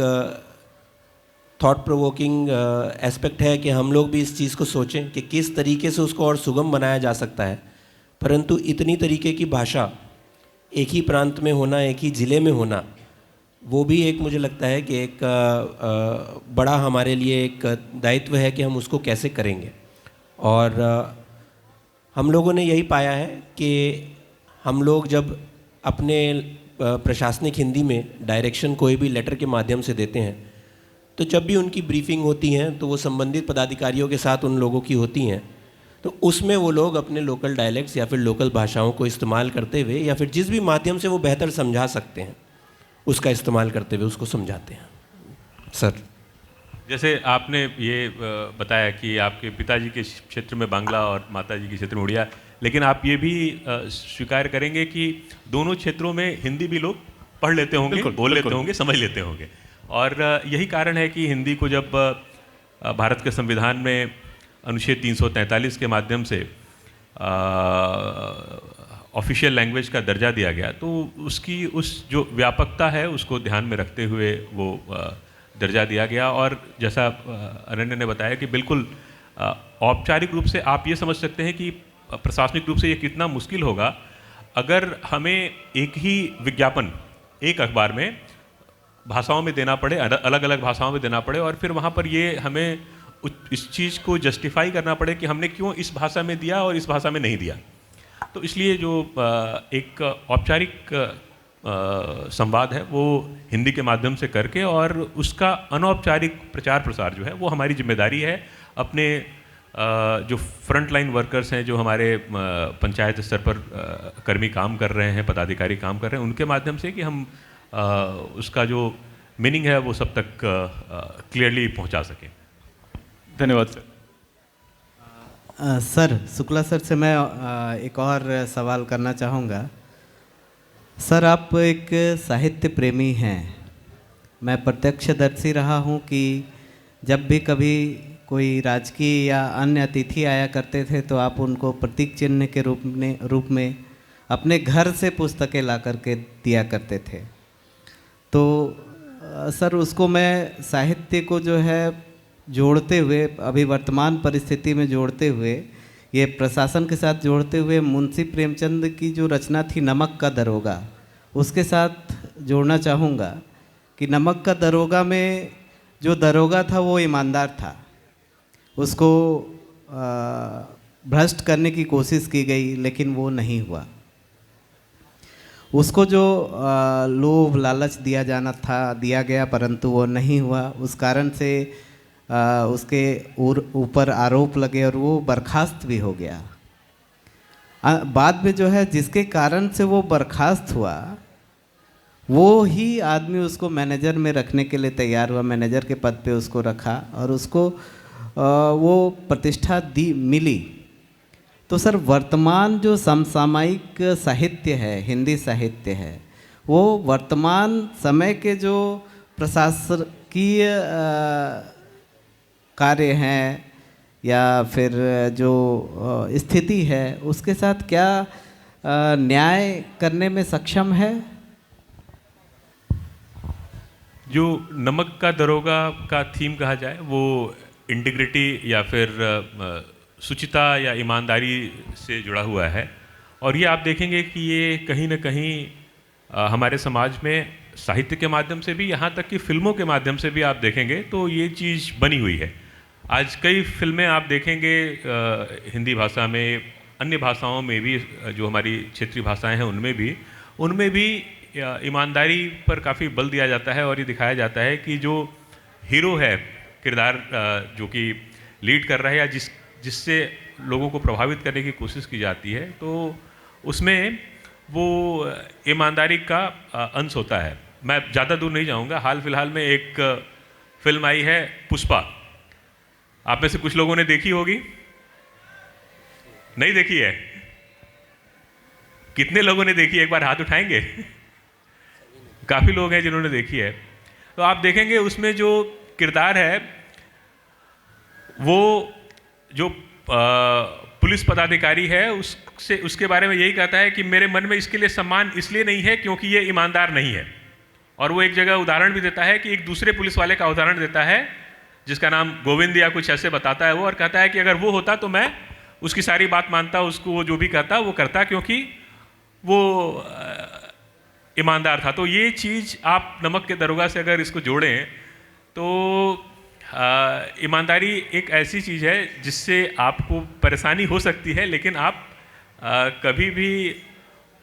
थॉट प्रोवोकिंग एस्पेक्ट है कि हम लोग भी इस चीज़ को सोचें कि किस तरीके से उसको और सुगम बनाया जा सकता है। परंतु इतनी तरीके की भाषा एक ही प्रांत में होना, एक ही ज़िले में होना, वो भी एक मुझे लगता है कि एक बड़ा हमारे लिए एक दायित्व है कि हम उसको कैसे करेंगे। और हम लोगों ने यही पाया है कि हम लोग जब अपने प्रशासनिक हिंदी में डायरेक्शन कोई भी लेटर के माध्यम से देते हैं, तो जब भी उनकी ब्रीफिंग होती है तो वो संबंधित पदाधिकारियों के साथ उन लोगों की होती हैं, तो उसमें वो लोग अपने लोकल डायलेक्ट्स या फिर लोकल भाषाओं को इस्तेमाल करते हुए या फिर जिस भी माध्यम से वो बेहतर समझा सकते हैं उसका इस्तेमाल करते हुए उसको समझाते हैं। सर, जैसे आपने ये बताया कि आपके पिताजी के क्षेत्र में बांग्ला और माताजी के क्षेत्र में उड़िया, लेकिन आप ये भी स्वीकार करेंगे कि दोनों क्षेत्रों में हिंदी भी लोग पढ़ लेते होंगे, बोल लेते होंगे, समझ लेते होंगे। और यही कारण है कि हिंदी को जब भारत के संविधान में अनुच्छेद 343 के माध्यम से ऑफिशियल लैंग्वेज का दर्जा दिया गया, तो उसकी उस जो व्यापकता है उसको ध्यान में रखते हुए वो दर्जा दिया गया। और जैसा अनन्या ने बताया कि बिल्कुल औपचारिक रूप से आप ये समझ सकते हैं कि प्रशासनिक रूप से ये कितना मुश्किल होगा अगर हमें एक ही विज्ञापन एक अखबार में भाषाओं में देना पड़े, अलग अलग भाषाओं में देना पड़े, और फिर वहाँ पर ये हमें इस चीज़ को जस्टिफाई करना पड़े कि हमने क्यों इस भाषा में दिया और इस भाषा में नहीं दिया। तो इसलिए जो एक औपचारिक संवाद है वो हिंदी के माध्यम से करके, और उसका अनौपचारिक प्रचार प्रसार जो है वो हमारी जिम्मेदारी है। अपने जो फ्रंट लाइन वर्कर्स हैं, जो हमारे पंचायत स्तर पर कर्मी काम कर रहे हैं, पदाधिकारी काम कर रहे हैं, उनके माध्यम से कि हम उसका जो मीनिंग है वो सब तक क्लियरली पहुंचा सकें। धन्यवाद सर। सर, शुक्ला सर से मैं एक और सवाल करना चाहूँगा। सर, आप एक साहित्य प्रेमी हैं। मैं प्रत्यक्षदर्शी रहा हूँ कि जब भी कभी कोई राजकीय या अन्य अतिथि आया करते थे तो आप उनको प्रतीक चिन्ह के रूप में अपने घर से पुस्तकें ला करके दिया करते थे। तो सर, उसको मैं साहित्य को जो है जोड़ते हुए, अभी वर्तमान परिस्थिति में जोड़ते हुए, ये प्रशासन के साथ जोड़ते हुए मुंशी प्रेमचंद की जो रचना थी नमक का दरोगा, उसके साथ जोड़ना चाहूँगा कि नमक का दरोगा में जो दरोगा था वो ईमानदार था। उसको भ्रष्ट करने की कोशिश की गई लेकिन वो नहीं हुआ। उसको जो लोभ लालच दिया जाना था दिया गया, परंतु वो नहीं हुआ। उस कारण से उसके ऊपर आरोप लगे और वो बर्खास्त भी हो गया। बाद में जो है जिसके कारण से वो बर्खास्त हुआ, वो ही आदमी उसको मैनेजर में रखने के लिए तैयार हुआ, मैनेजर के पद पे उसको रखा और उसको वो प्रतिष्ठा मिली। तो सर, वर्तमान जो समसामयिक साहित्य है, हिंदी साहित्य है, वो वर्तमान समय के जो प्रशासकीय कार्य हैं या फिर जो स्थिति है उसके साथ क्या न्याय करने में सक्षम है? जो नमक का दरोगा का थीम कहा जाए वो इंटीग्रिटी या फिर शुचिता या ईमानदारी से जुड़ा हुआ है। और ये आप देखेंगे कि ये कहीं ना कहीं हमारे समाज में साहित्य के माध्यम से भी, यहाँ तक कि फिल्मों के माध्यम से भी आप देखेंगे तो ये चीज़ बनी हुई है। आज कई फिल्में आप देखेंगे हिंदी भाषा में, अन्य भाषाओं में भी, जो हमारी क्षेत्रीय भाषाएं हैं उनमें भी ईमानदारी पर काफ़ी बल दिया जाता है और ये दिखाया जाता है कि जो हीरो है, किरदार जो कि लीड कर रहा है या जिससे लोगों को प्रभावित करने की कोशिश की जाती है, तो उसमें वो ईमानदारी का अंश होता है। मैं ज़्यादा दूर नहीं जाऊंगा। हाल फिलहाल में एक फिल्म आई है पुष्पा, आप में से कुछ लोगों ने देखी होगी, नहीं देखी है? कितने लोगों ने देखी है, एक बार हाथ उठाएंगे? काफ़ी लोग हैं जिन्होंने देखी है। तो आप देखेंगे उसमें जो किरदार है वो जो पुलिस पदाधिकारी है उसके बारे में यही कहता है कि मेरे मन में इसके लिए सम्मान इसलिए नहीं है क्योंकि ये ईमानदार नहीं है। और वो एक जगह उदाहरण भी देता है कि एक दूसरे पुलिस वाले का उदाहरण देता है जिसका नाम गोविंद या कुछ ऐसे बताता है वो, और कहता है कि अगर वो होता तो मैं उसकी सारी बात मानता, उसको वो जो भी कहता वो करता क्योंकि वो ईमानदार था। तो ये चीज़ आप नमक के दरोगा से अगर इसको जोड़ें तो ईमानदारी एक ऐसी चीज़ है जिससे आपको परेशानी हो सकती है, लेकिन आप कभी भी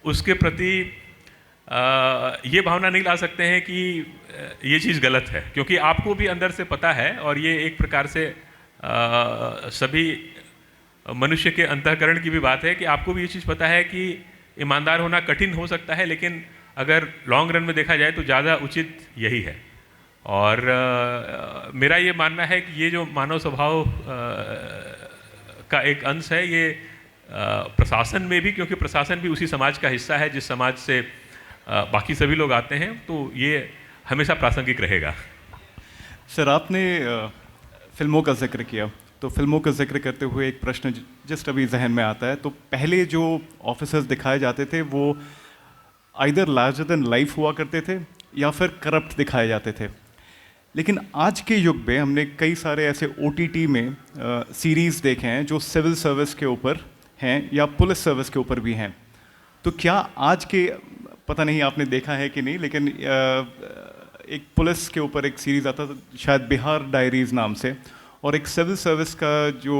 उसके प्रति ये भावना नहीं ला सकते हैं कि ये चीज़ गलत है, क्योंकि आपको भी अंदर से पता है। और ये एक प्रकार से सभी मनुष्य के अंतःकरण की भी बात है कि आपको भी ये चीज़ पता है कि ईमानदार होना कठिन हो सकता है, लेकिन अगर लॉन्ग रन में देखा जाए तो ज़्यादा उचित यही है। और मेरा ये मानना है कि ये जो मानव स्वभाव का एक अंश है, ये प्रशासन में भी, क्योंकि प्रशासन भी उसी समाज का हिस्सा है जिस समाज से बाकी सभी लोग आते हैं, तो ये हमेशा प्रासंगिक रहेगा। सर, आपने फिल्मों का जिक्र किया तो फिल्मों का जिक्र करते हुए एक प्रश्न जस्ट अभी जहन में आता है। तो पहले जो ऑफिसर्स दिखाए जाते थे वो आइदर लार्जर देन लाइफ हुआ करते थे या फिर करप्ट दिखाए जाते थे, लेकिन आज के युग में हमने कई सारे ऐसे OTT में सीरीज़ देखे हैं जो सिविल सर्विस के ऊपर हैं या पुलिस सर्विस के ऊपर भी हैं। तो क्या आज के, पता नहीं आपने देखा है कि नहीं, लेकिन एक पुलिस के ऊपर एक सीरीज़ आता था शायद बिहार डायरीज़ नाम से, और एक सिविल सर्विस का जो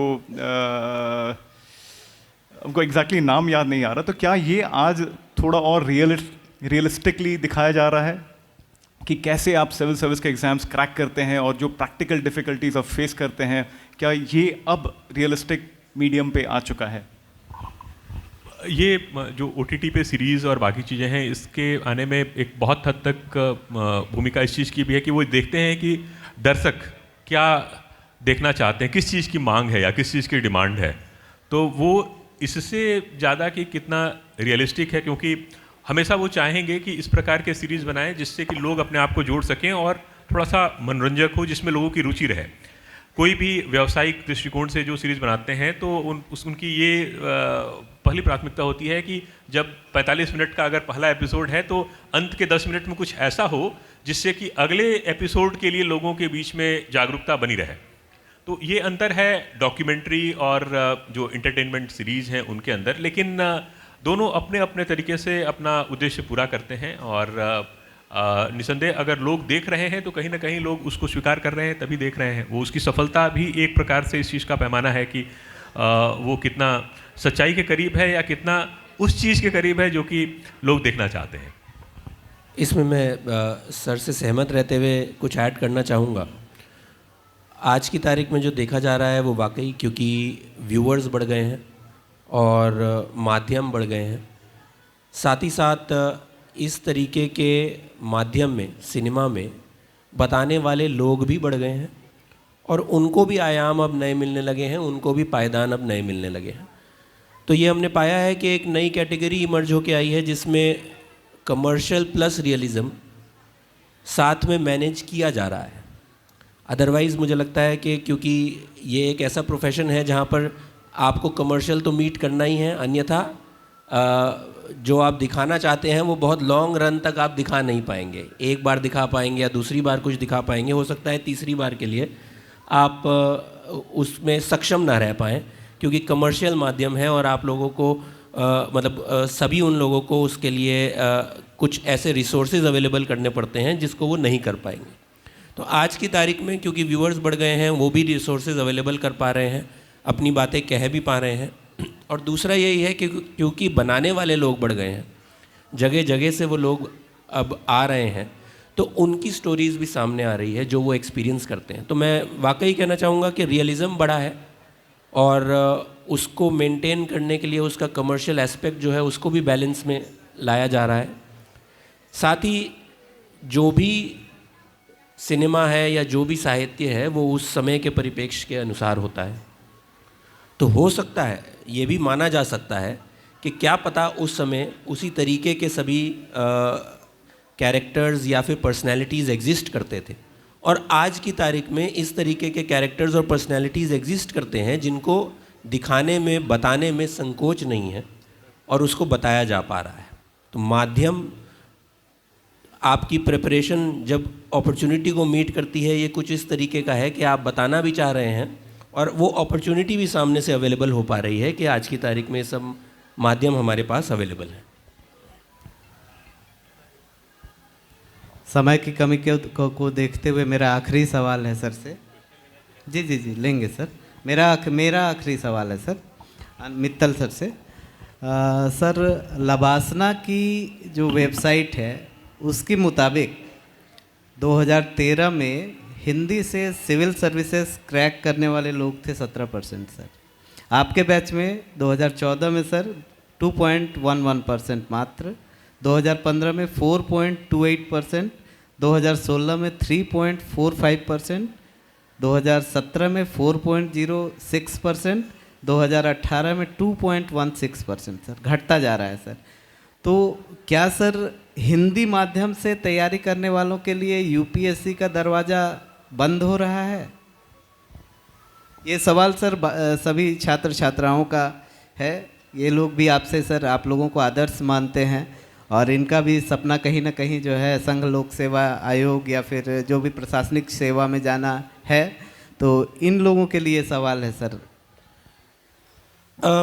हमको एग्जैक्टली नाम याद नहीं आ रहा। तो क्या ये आज थोड़ा और रियलिस्टिकली दिखाया जा रहा है कि कैसे आप सिविल सर्विस के एग्ज़ाम्स क्रैक करते हैं और जो प्रैक्टिकल डिफ़िकल्टीज आप फेस करते हैं, क्या ये अब रियलिस्टिक मीडियम पे आ चुका है? ये जो OTT पे सीरीज़ और बाकी चीज़ें हैं, इसके आने में एक बहुत हद तक भूमिका इस चीज़ की भी है कि वो देखते हैं कि दर्शक क्या देखना चाहते हैं, किस चीज़ की मांग है या किस चीज़ की डिमांड है। तो वो इससे ज़्यादा कि कितना रियलिस्टिक है, क्योंकि हमेशा वो चाहेंगे कि इस प्रकार के सीरीज़ बनाएं जिससे कि लोग अपने आप को जोड़ सकें और थोड़ा सा मनोरंजक हो, जिसमें लोगों की रुचि रहे। कोई भी व्यावसायिक दृष्टिकोण से जो सीरीज़ बनाते हैं तो उनकी ये पहली प्राथमिकता होती है कि जब 45 मिनट का अगर पहला एपिसोड है तो अंत के 10 मिनट में कुछ ऐसा हो जिससे कि अगले एपिसोड के लिए लोगों के बीच में जागरूकता बनी रहे। तो ये अंतर है डॉक्यूमेंट्री और जो इंटरटेनमेंट सीरीज़ हैं उनके अंदर, लेकिन दोनों अपने अपने तरीके से अपना उद्देश्य पूरा करते हैं। और निसंदेह अगर लोग देख रहे हैं तो कहीं ना कहीं लोग उसको स्वीकार कर रहे हैं, तभी देख रहे हैं। वो उसकी सफलता भी एक प्रकार से इस चीज़ का पैमाना है कि वो कितना सच्चाई के करीब है या कितना उस चीज़ के करीब है जो कि लोग देखना चाहते हैं। इसमें मैं सर से सहमत रहते हुए कुछ ऐड करना चाहूँगा। आज की तारीख में जो देखा जा रहा है वो वाकई, क्योंकि व्यूअर्स बढ़ गए हैं और माध्यम बढ़ गए हैं, साथ ही साथ इस तरीके के माध्यम में, सिनेमा में बताने वाले लोग भी बढ़ गए हैं और उनको भी आयाम अब नए मिलने लगे हैं, उनको भी पायदान अब नए मिलने लगे हैं। तो ये हमने पाया है कि एक नई कैटेगरी इमर्ज होके आई है जिसमें कमर्शियल प्लस रियलिज़म साथ में मैनेज किया जा रहा है। अदरवाइज़ मुझे लगता है कि क्योंकि ये एक ऐसा प्रोफेशन है जहाँ पर आपको कमर्शियल तो मीट करना ही है, अन्यथा जो आप दिखाना चाहते हैं वो बहुत लॉन्ग रन तक आप दिखा नहीं पाएंगे। एक बार दिखा पाएंगे या दूसरी बार कुछ दिखा पाएंगे, हो सकता है तीसरी बार के लिए आप उसमें सक्षम ना रह पाएँ, क्योंकि कमर्शियल माध्यम है और आप लोगों को सभी उन लोगों को उसके लिए कुछ ऐसे रिसोर्सेज अवेलेबल करने पड़ते हैं जिसको वो नहीं कर पाएंगे। तो आज की तारीख में क्योंकि व्यूअर्स बढ़ गए हैं, वो भी रिसोर्सेज अवेलेबल कर पा रहे हैं, अपनी बातें कह भी पा रहे हैं। और दूसरा यही है कि क्योंकि बनाने वाले लोग बढ़ गए हैं, जगह जगह से वो लोग अब आ रहे हैं, तो उनकी स्टोरीज़ भी सामने आ रही है जो वो एक्सपीरियंस करते हैं। तो मैं वाकई कहना चाहूँगा कि रियलिज़म बढ़ा है और उसको मेंटेन करने के लिए उसका कमर्शियल एस्पेक्ट जो है उसको भी बैलेंस में लाया जा रहा है। साथ ही जो भी सिनेमा है या जो भी साहित्य है वो उस समय के परिप्रेक्ष्य के अनुसार होता है। तो हो सकता है, ये भी माना जा सकता है कि क्या पता उस समय उसी तरीके के सभी कैरेक्टर्स या फिर पर्सनैलिटीज़ एग्जिस्ट करते थे और आज की तारीख में इस तरीके के कैरेक्टर्स और पर्सनैलिटीज़ एग्जिस्ट करते हैं जिनको दिखाने में, बताने में संकोच नहीं है और उसको बताया जा पा रहा है। तो माध्यम आपकी प्रिपरेशन जब अपॉर्चुनिटी को मीट करती है, ये कुछ इस तरीके का है कि आप बताना भी चाह रहे हैं और वो अपॉर्चुनिटी भी सामने से अवेलेबल हो पा रही है कि आज की तारीख में सब माध्यम हमारे पास अवेलेबल है। समय की कमी को देखते हुए मेरा आखिरी सवाल है सर से। जी जी जी लेंगे सर। मेरा आखिरी सवाल है सर मित्तल सर से। सर, लबासना की जो वेबसाइट है उसके मुताबिक 2013 में हिंदी से सिविल सर्विसेज क्रैक करने वाले लोग थे 17% सर। आपके बैच में 2014 में सर 2.11% मात्र, 2015 में 4.28%, 2016 में 3.45%, 2017 में 4.06%, 2018 में 2.16% सर। घटता जा रहा है सर। तो क्या सर हिंदी माध्यम से तैयारी करने वालों के लिए यूपीएससी का दरवाज़ा बंद हो रहा है? ये सवाल सर सभी छात्र छात्राओं का है। ये लोग भी आपसे सर आप लोगों को आदर्श मानते हैं और इनका भी सपना कहीं ना कहीं जो है संघ लोक सेवा आयोग या फिर जो भी प्रशासनिक सेवा में जाना है। तो इन लोगों के लिए सवाल है सर।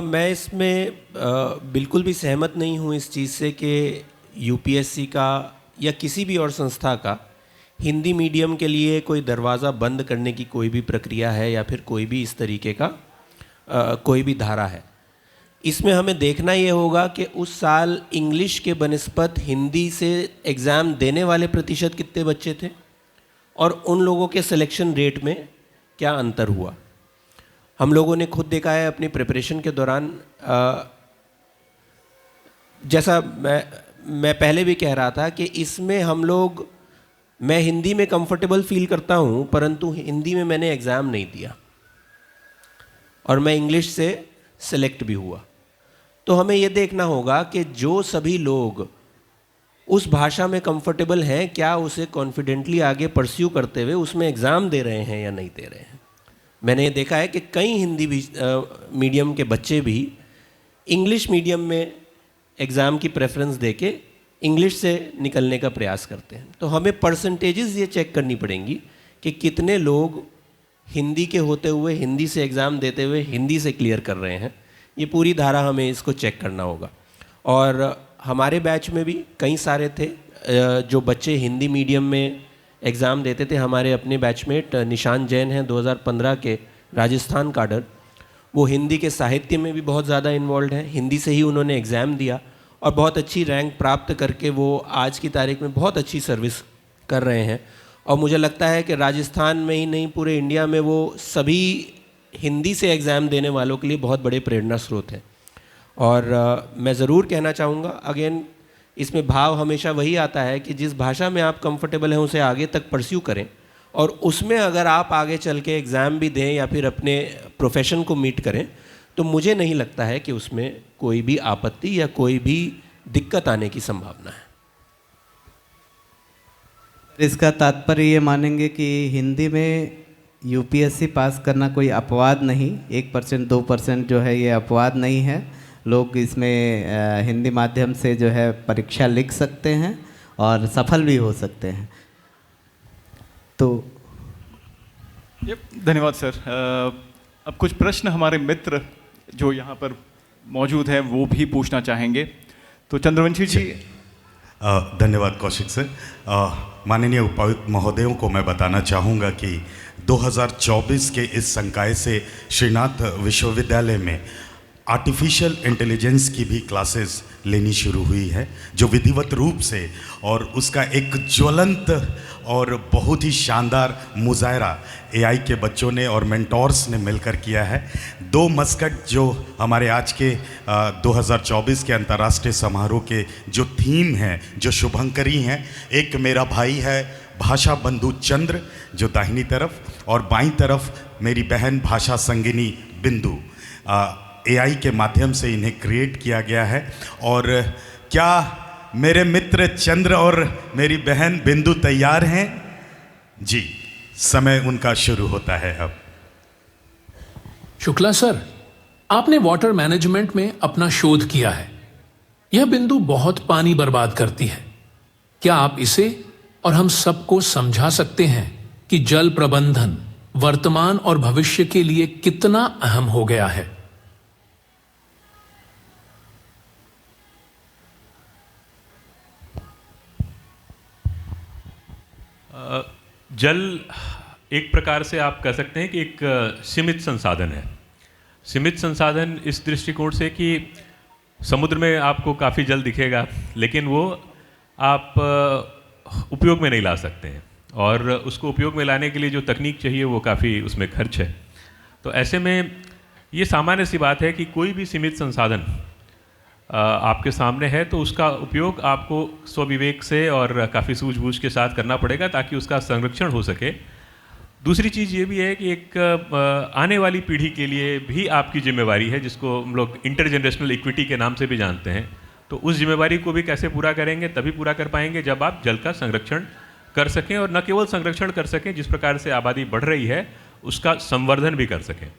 मैं इसमें बिल्कुल भी सहमत नहीं हूँ इस चीज़ से कि यूपीएससी का या किसी भी और संस्था का हिंदी मीडियम के लिए कोई दरवाज़ा बंद करने की कोई भी प्रक्रिया है या फिर कोई भी इस तरीके का कोई भी धारा है। इसमें हमें देखना ये होगा कि उस साल इंग्लिश के बनिस्पत हिंदी से एग्ज़ाम देने वाले प्रतिशत कितने बच्चे थे और उन लोगों के सिलेक्शन रेट में क्या अंतर हुआ। हम लोगों ने खुद देखा है अपनी प्रिपरेशन के दौरान, जैसा मैं पहले भी कह रहा था कि इसमें हम लोग, मैं हिंदी में कंफर्टेबल फील करता हूँ परंतु हिंदी में मैंने एग्ज़ाम नहीं दिया और मैं इंग्लिश से सेलेक्ट भी हुआ। तो हमें ये देखना होगा कि जो सभी लोग उस भाषा में कंफर्टेबल हैं क्या उसे कॉन्फिडेंटली आगे परस्यू करते हुए उसमें एग्ज़ाम दे रहे हैं या नहीं दे रहे हैं। मैंने ये देखा है कि कई हिंदी मीडियम के बच्चे भी इंग्लिश मीडियम में एग्ज़ाम की प्रेफरेंस देके इंग्लिश से निकलने का प्रयास करते हैं। तो हमें परसेंटेजेस ये चेक करनी पड़ेंगी कि कितने लोग हिंदी के होते हुए हिंदी से एग्ज़ाम देते हुए हिंदी से क्लियर कर रहे हैं। ये पूरी धारा हमें इसको चेक करना होगा। और हमारे बैच में भी कई सारे थे जो बच्चे हिंदी मीडियम में एग्ज़ाम देते थे। हमारे अपने बैचमेट निशान जैन हैं 2015 के राजस्थान काडर, वो हिंदी के साहित्य में भी बहुत ज़्यादा इन्वॉल्व हैं। हिंदी से ही उन्होंने एग्ज़ाम दिया और बहुत अच्छी रैंक प्राप्त करके वो आज की तारीख में बहुत अच्छी सर्विस कर रहे हैं। और मुझे लगता है कि राजस्थान में ही नहीं पूरे इंडिया में वो सभी हिंदी से एग्ज़ाम देने वालों के लिए बहुत बड़े प्रेरणा स्रोत हैं। और मैं ज़रूर कहना चाहूँगा, अगेन इसमें भाव हमेशा वही आता है कि जिस भाषा में आप कंफर्टेबल हैं उसे आगे तक परस्यू करें और उसमें अगर आप आगे चल के एग्ज़ाम भी दें या फिर अपने प्रोफेशन को मीट करें तो मुझे नहीं लगता है कि उसमें कोई भी आपत्ति या कोई भी दिक्कत आने की संभावना है। इसका तात्पर्य ये मानेंगे कि हिंदी में यूपीएससी पास करना कोई अपवाद नहीं, 1% 2% जो है ये अपवाद नहीं है। लोग इसमें हिंदी माध्यम से जो है परीक्षा लिख सकते हैं और सफल भी हो सकते हैं। तो धन्यवाद सर। अब कुछ प्रश्न हमारे मित्र जो यहाँ पर मौजूद हैं वो भी पूछना चाहेंगे। तो चंद्रवंशी जी। धन्यवाद कौशिक सर। माननीय उपायुक्त महोदयों को मैं बताना चाहूँगा कि 2024 के इस संकाय से श्रीनाथ विश्वविद्यालय में आर्टिफिशियल इंटेलिजेंस की भी क्लासेस लेनी शुरू हुई है, जो विधिवत रूप से, और उसका एक ज्वलंत और बहुत ही शानदार मुजाहरा एआई के बच्चों ने और मेंटोर्स ने मिलकर किया है। 2 मस्कट जो हमारे आज के 2024 के अंतर्राष्ट्रीय समारोह के जो थीम हैं, जो शुभंकरी हैं, एक मेरा भाई है भाषा बंधु चंद्र जो दाहिनी तरफ, और बाईं तरफ मेरी बहन भाषा संगिनी बिंदु। एआई के माध्यम से इन्हें क्रिएट किया गया है। और क्या मेरे मित्र चंद्र और मेरी बहन बिंदु तैयार हैं? जी, समय उनका शुरू होता है अब। शुक्ला सर, आपने वाटर मैनेजमेंट में अपना शोध किया है। यह बिंदु बहुत पानी बर्बाद करती है। क्या आप इसे और हम सबको समझा सकते हैं कि जल प्रबंधन वर्तमान और भविष्य के लिए कितना अहम हो गया है? जल एक प्रकार से आप कह सकते हैं कि एक सीमित संसाधन है। सीमित संसाधन इस दृष्टिकोण से कि समुद्र में आपको काफ़ी जल दिखेगा लेकिन वो आप उपयोग में नहीं ला सकते हैं, और उसको उपयोग में लाने के लिए जो तकनीक चाहिए वो काफ़ी उसमें खर्च है। तो ऐसे में ये सामान्य सी बात है कि कोई भी सीमित संसाधन आपके सामने है तो उसका उपयोग आपको स्वविवेक से और काफ़ी सूझबूझ के साथ करना पड़ेगा ताकि उसका संरक्षण हो सके। दूसरी चीज़ ये भी है कि एक आने वाली पीढ़ी के लिए भी आपकी जिम्मेवारी है, जिसको हम लोग इंटरजेनरेशनल इक्विटी के नाम से भी जानते हैं। तो उस जिम्मेवारी को भी कैसे पूरा करेंगे, तभी पूरा कर पाएंगे जब आप जल का संरक्षण कर सकें, और न केवल संरक्षण कर सकें, जिस प्रकार से आबादी बढ़ रही है उसका संवर्धन भी कर सकें।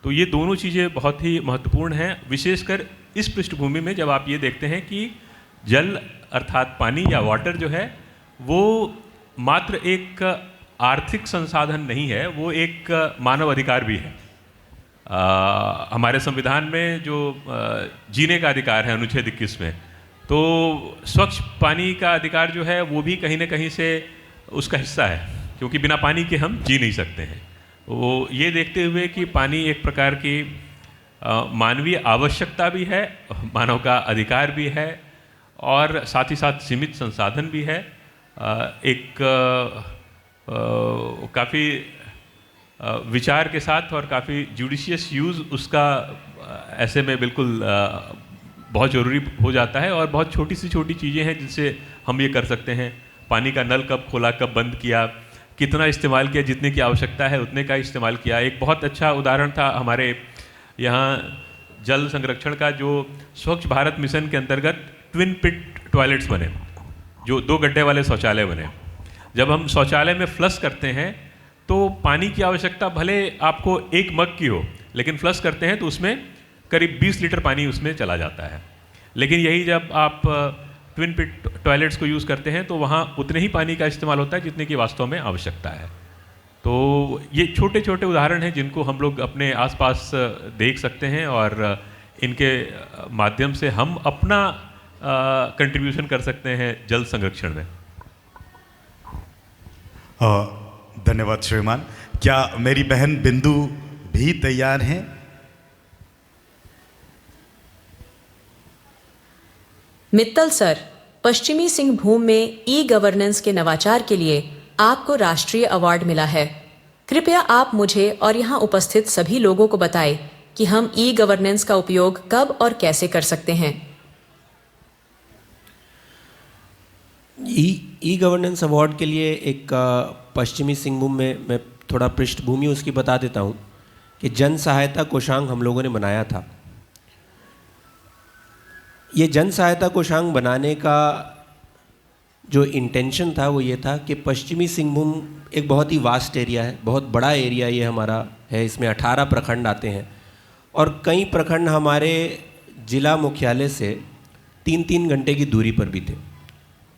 तो ये दोनों चीज़ें बहुत ही महत्वपूर्ण हैं, विशेषकर इस पृष्ठभूमि में जब आप ये देखते हैं कि जल अर्थात पानी या वाटर जो है वो मात्र एक आर्थिक संसाधन नहीं है, वो एक मानव अधिकार भी है। हमारे संविधान में जो जीने का अधिकार है अनुच्छेद 21 में, तो स्वच्छ पानी का अधिकार जो है वो भी कहीं ना कहीं से उसका हिस्सा है, क्योंकि बिना पानी के हम जी नहीं सकते हैं। वो ये देखते हुए कि पानी एक प्रकार की मानवीय आवश्यकता भी है, मानव का अधिकार भी है और साथ ही साथ सीमित संसाधन भी है, एक काफ़ी विचार के साथ और काफ़ी जुडिशियस यूज़ उसका ऐसे में बिल्कुल बहुत ज़रूरी हो जाता है। और बहुत छोटी सी छोटी चीज़ें हैं जिनसे हम ये कर सकते हैं। पानी का नल कब खोला, कब बंद किया, कितना इस्तेमाल किया, जितने की आवश्यकता है उतने का इस्तेमाल किया। एक बहुत अच्छा उदाहरण था हमारे यहाँ जल संरक्षण का, जो स्वच्छ भारत मिशन के अंतर्गत ट्विन पिट टॉयलेट्स बने, जो 2 गड्ढे वाले शौचालय बने। जब हम शौचालय में फ्लश करते हैं तो पानी की आवश्यकता भले आपको 1 मग की हो, लेकिन फ्लश करते हैं तो उसमें करीब 20 लीटर पानी उसमें चला जाता है। लेकिन यही जब आप ट्विन पिट टॉयलेट्स को यूज़ करते हैं तो वहाँ उतने ही पानी का इस्तेमाल होता है जितने की वास्तव में आवश्यकता है। तो ये छोटे छोटे उदाहरण हैं जिनको हम लोग अपने आसपास देख सकते हैं और इनके माध्यम से हम अपना कंट्रीब्यूशन कर सकते हैं जल संरक्षण में। धन्यवाद श्रीमान। क्या मेरी बहन बिंदु भी तैयार हैं? मित्तल सर, पश्चिमी सिंहभूम में ई गवर्नेंस के नवाचार के लिए आपको राष्ट्रीय अवार्ड मिला है। कृपया आप मुझे और यहाँ उपस्थित सभी लोगों को बताएं कि हम ई गवर्नेंस का उपयोग कब और कैसे कर सकते हैं। ई गवर्नेंस अवार्ड के लिए एक पश्चिमी सिंहभूम में मैं थोड़ा पृष्ठभूमि उसकी बता देता हूँ कि जन सहायता कोषांग हम लोगों ने बनाया था। ये जन सहायता कोषांग बनाने का जो इंटेंशन था वो ये था कि पश्चिमी सिंहभूम एक बहुत ही वास्ट एरिया है, बहुत बड़ा एरिया ये हमारा है। इसमें 18 प्रखंड आते हैं और कई प्रखंड हमारे ज़िला मुख्यालय से 3-3 घंटे की दूरी पर भी थे।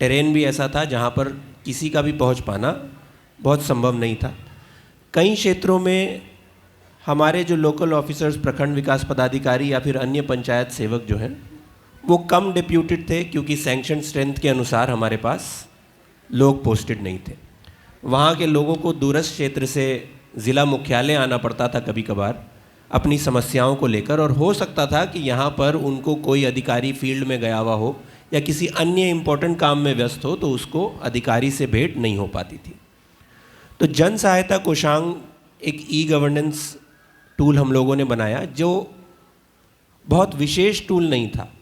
टेरेन भी ऐसा था जहाँ पर किसी का भी पहुँच पाना बहुत संभव नहीं था। कई क्षेत्रों में हमारे जो लोकल ऑफिसर्स, प्रखंड विकास पदाधिकारी या फिर अन्य पंचायत सेवक जो हैं वो कम डिप्यूटेड थे, क्योंकि सैंक्शन स्ट्रेंथ के अनुसार हमारे पास लोग पोस्टेड नहीं थे। वहाँ के लोगों को दूरस्थ क्षेत्र से ज़िला मुख्यालय आना पड़ता था कभी कभार अपनी समस्याओं को लेकर, और हो सकता था कि यहाँ पर उनको कोई अधिकारी फील्ड में गया हुआ हो या किसी अन्य इम्पोर्टेंट काम में व्यस्त हो तो उसको अधिकारी से भेंट नहीं हो पाती थी। तो जन सहायता कोषांग एक ई गवर्नेंस टूल हम लोगों ने बनाया, जो बहुत विशेष टूल नहीं था,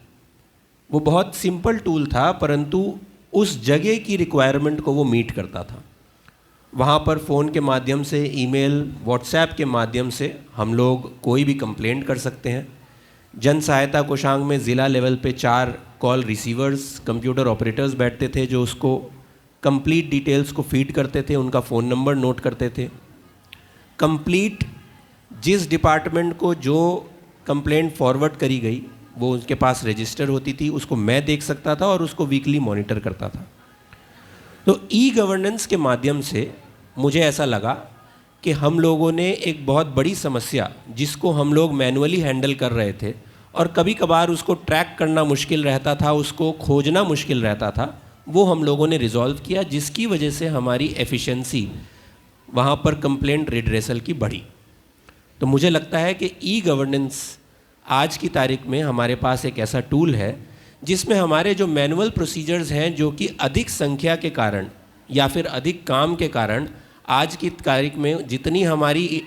वो बहुत सिंपल टूल था, परंतु उस जगह की रिक्वायरमेंट को वो मीट करता था। वहाँ पर फ़ोन के माध्यम से, ईमेल, व्हाट्सएप के माध्यम से हम लोग कोई भी कंप्लेंट कर सकते हैं। जन सहायता कोषांग में ज़िला लेवल पे 4 कॉल रिसीवर्स, कंप्यूटर ऑपरेटर्स बैठते थे जो उसको कंप्लीट डिटेल्स को फीड करते थे, उनका फ़ोन नंबर नोट करते थे। कंप्लीट जिस डिपार्टमेंट को जो कंप्लेंट फॉरवर्ड करी गई वो उनके पास रजिस्टर होती थी, उसको मैं देख सकता था और उसको वीकली मॉनिटर करता था। तो ई गवर्नेंस के माध्यम से मुझे ऐसा लगा कि हम लोगों ने एक बहुत बड़ी समस्या जिसको हम लोग मैनुअली हैंडल कर रहे थे और कभी कभार उसको ट्रैक करना मुश्किल रहता था, उसको खोजना मुश्किल रहता था, वो हम लोगों ने रिजॉल्व किया, जिसकी वजह से हमारी एफिशिएंसी वहाँ पर कंप्लेंट रिड्रेसल की बढ़ी। तो मुझे लगता है कि ई गवर्नेंस आज की तारीख में हमारे पास एक ऐसा टूल है जिसमें हमारे जो मैनुअल प्रोसीजर्स हैं, जो कि अधिक संख्या के कारण या फिर अधिक काम के कारण आज की तारीख में जितनी हमारी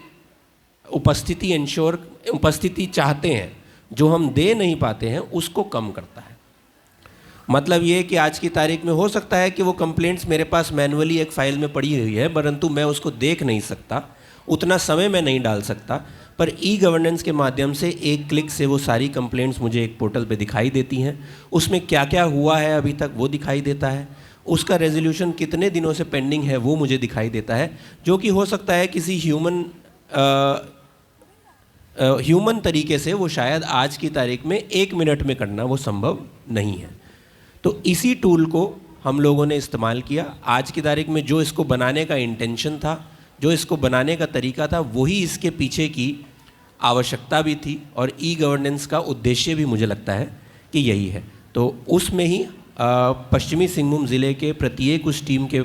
उपस्थिति चाहते हैं जो हम दे नहीं पाते हैं, उसको कम करता है। मतलब ये कि आज की तारीख में हो सकता है कि वो कंप्लेंट्स मेरे पास मैनुअली एक फ़ाइल में पड़ी हुई है, परंतु मैं उसको देख नहीं सकता, उतना समय मैं नहीं डाल सकता, पर ई गवर्नेंस के माध्यम से एक क्लिक से वो सारी कंप्लेंट्स मुझे एक पोर्टल पे दिखाई देती हैं। उसमें क्या क्या हुआ है अभी तक वो दिखाई देता है, उसका रेजोल्यूशन कितने दिनों से पेंडिंग है वो मुझे दिखाई देता है, जो कि हो सकता है किसी ह्यूमन ह्यूमन तरीके से वो शायद आज की तारीख में 1 मिनट में करना वो संभव नहीं है। तो इसी टूल को हम लोगों ने इस्तेमाल किया। आज की तारीख में जो इसको बनाने का इंटेंशन था, जो इसको बनाने का तरीका था, वही इसके पीछे की आवश्यकता भी थी और ई गवर्नेंस का उद्देश्य भी मुझे लगता है कि यही है। तो उसमें ही पश्चिमी सिंहभूम ज़िले के प्रत्येक उस टीम के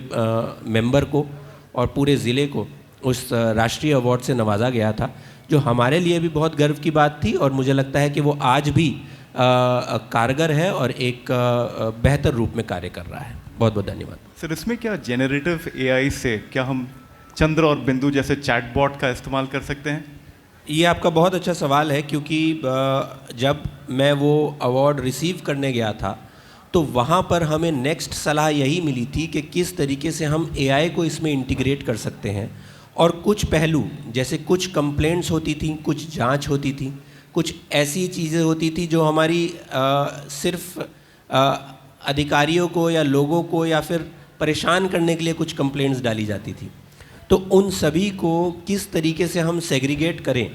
मेंबर को और पूरे ज़िले को उस राष्ट्रीय अवार्ड से नवाजा गया था, जो हमारे लिए भी बहुत गर्व की बात थी और मुझे लगता है कि वो आज भी कारगर है और एक बेहतर रूप में कार्य कर रहा है। बहुत बहुत धन्यवाद सर। इसमें क्या जेनरेटिव एआई से क्या हम चंद्र और बिंदु जैसे चैटबॉट का इस्तेमाल कर सकते हैं? ये आपका बहुत अच्छा सवाल है, क्योंकि जब मैं वो अवार्ड रिसीव करने गया था तो वहाँ पर हमें नेक्स्ट सलाह यही मिली थी कि किस तरीके से हम एआई को इसमें इंटीग्रेट कर सकते हैं। और कुछ पहलू, जैसे कुछ कंप्लेंट्स होती थी, कुछ जांच होती थी, कुछ ऐसी चीज़ें होती थी जो हमारी सिर्फ अधिकारियों को या लोगों को या फिर परेशान करने के लिए कुछ कंप्लेंट्स डाली जाती थी। तो उन सभी को किस तरीके से हम सेग्रीगेट करें,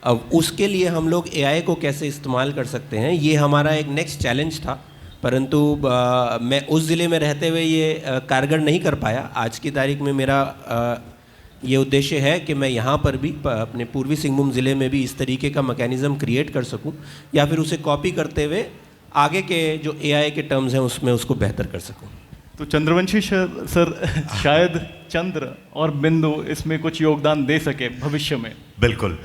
अब उसके लिए हम लोग एआई को कैसे इस्तेमाल कर सकते हैं, ये हमारा एक नेक्स्ट चैलेंज था। परंतु मैं उस ज़िले में रहते हुए ये कारगर नहीं कर पाया। आज की तारीख में मेरा ये उद्देश्य है कि मैं यहाँ पर भी अपने पूर्वी सिंहभूम ज़िले में भी इस तरीके का मैकेनिज़्म क्रिएट कर सकूँ या फिर उसे कॉपी करते हुए आगे के जो एआई के टर्म्स हैं उसमें उसको बेहतर कर सकूँ। तो चंद्रवंशी सर शायद चंद्र और बिंदु इसमें कुछ योगदान दे सके भविष्य में। बिल्कुल,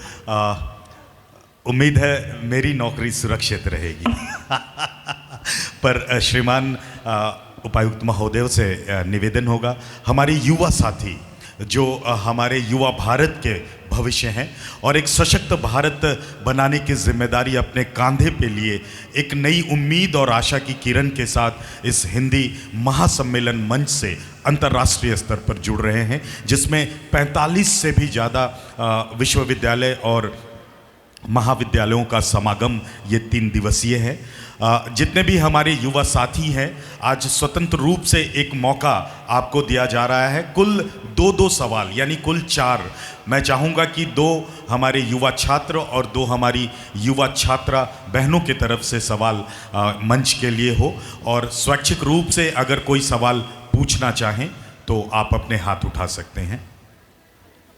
उम्मीद है मेरी नौकरी सुरक्षित रहेगी। पर श्रीमान उपायुक्त महोदय से निवेदन होगा, हमारे युवा साथी जो हमारे युवा भारत के भविष्य हैं और एक सशक्त भारत बनाने की जिम्मेदारी अपने कंधे पे लिए एक नई उम्मीद और आशा की किरण के साथ इस हिंदी महासम्मेलन मंच से अंतर्राष्ट्रीय स्तर पर जुड़ रहे हैं, जिसमें 45 से भी ज़्यादा विश्वविद्यालय और महाविद्यालयों का समागम ये 3 दिवसीय है। जितने भी हमारे युवा साथी हैं, आज स्वतंत्र रूप से एक मौका आपको दिया जा रहा है। कुल 2 सवाल यानी कुल 4 मैं चाहूँगा कि 2 हमारे युवा छात्र और 2 हमारी युवा छात्रा बहनों की तरफ से सवाल मंच के लिए हो, और स्वैच्छिक रूप से अगर कोई सवाल पूछना चाहें तो आप अपने हाथ उठा सकते हैं।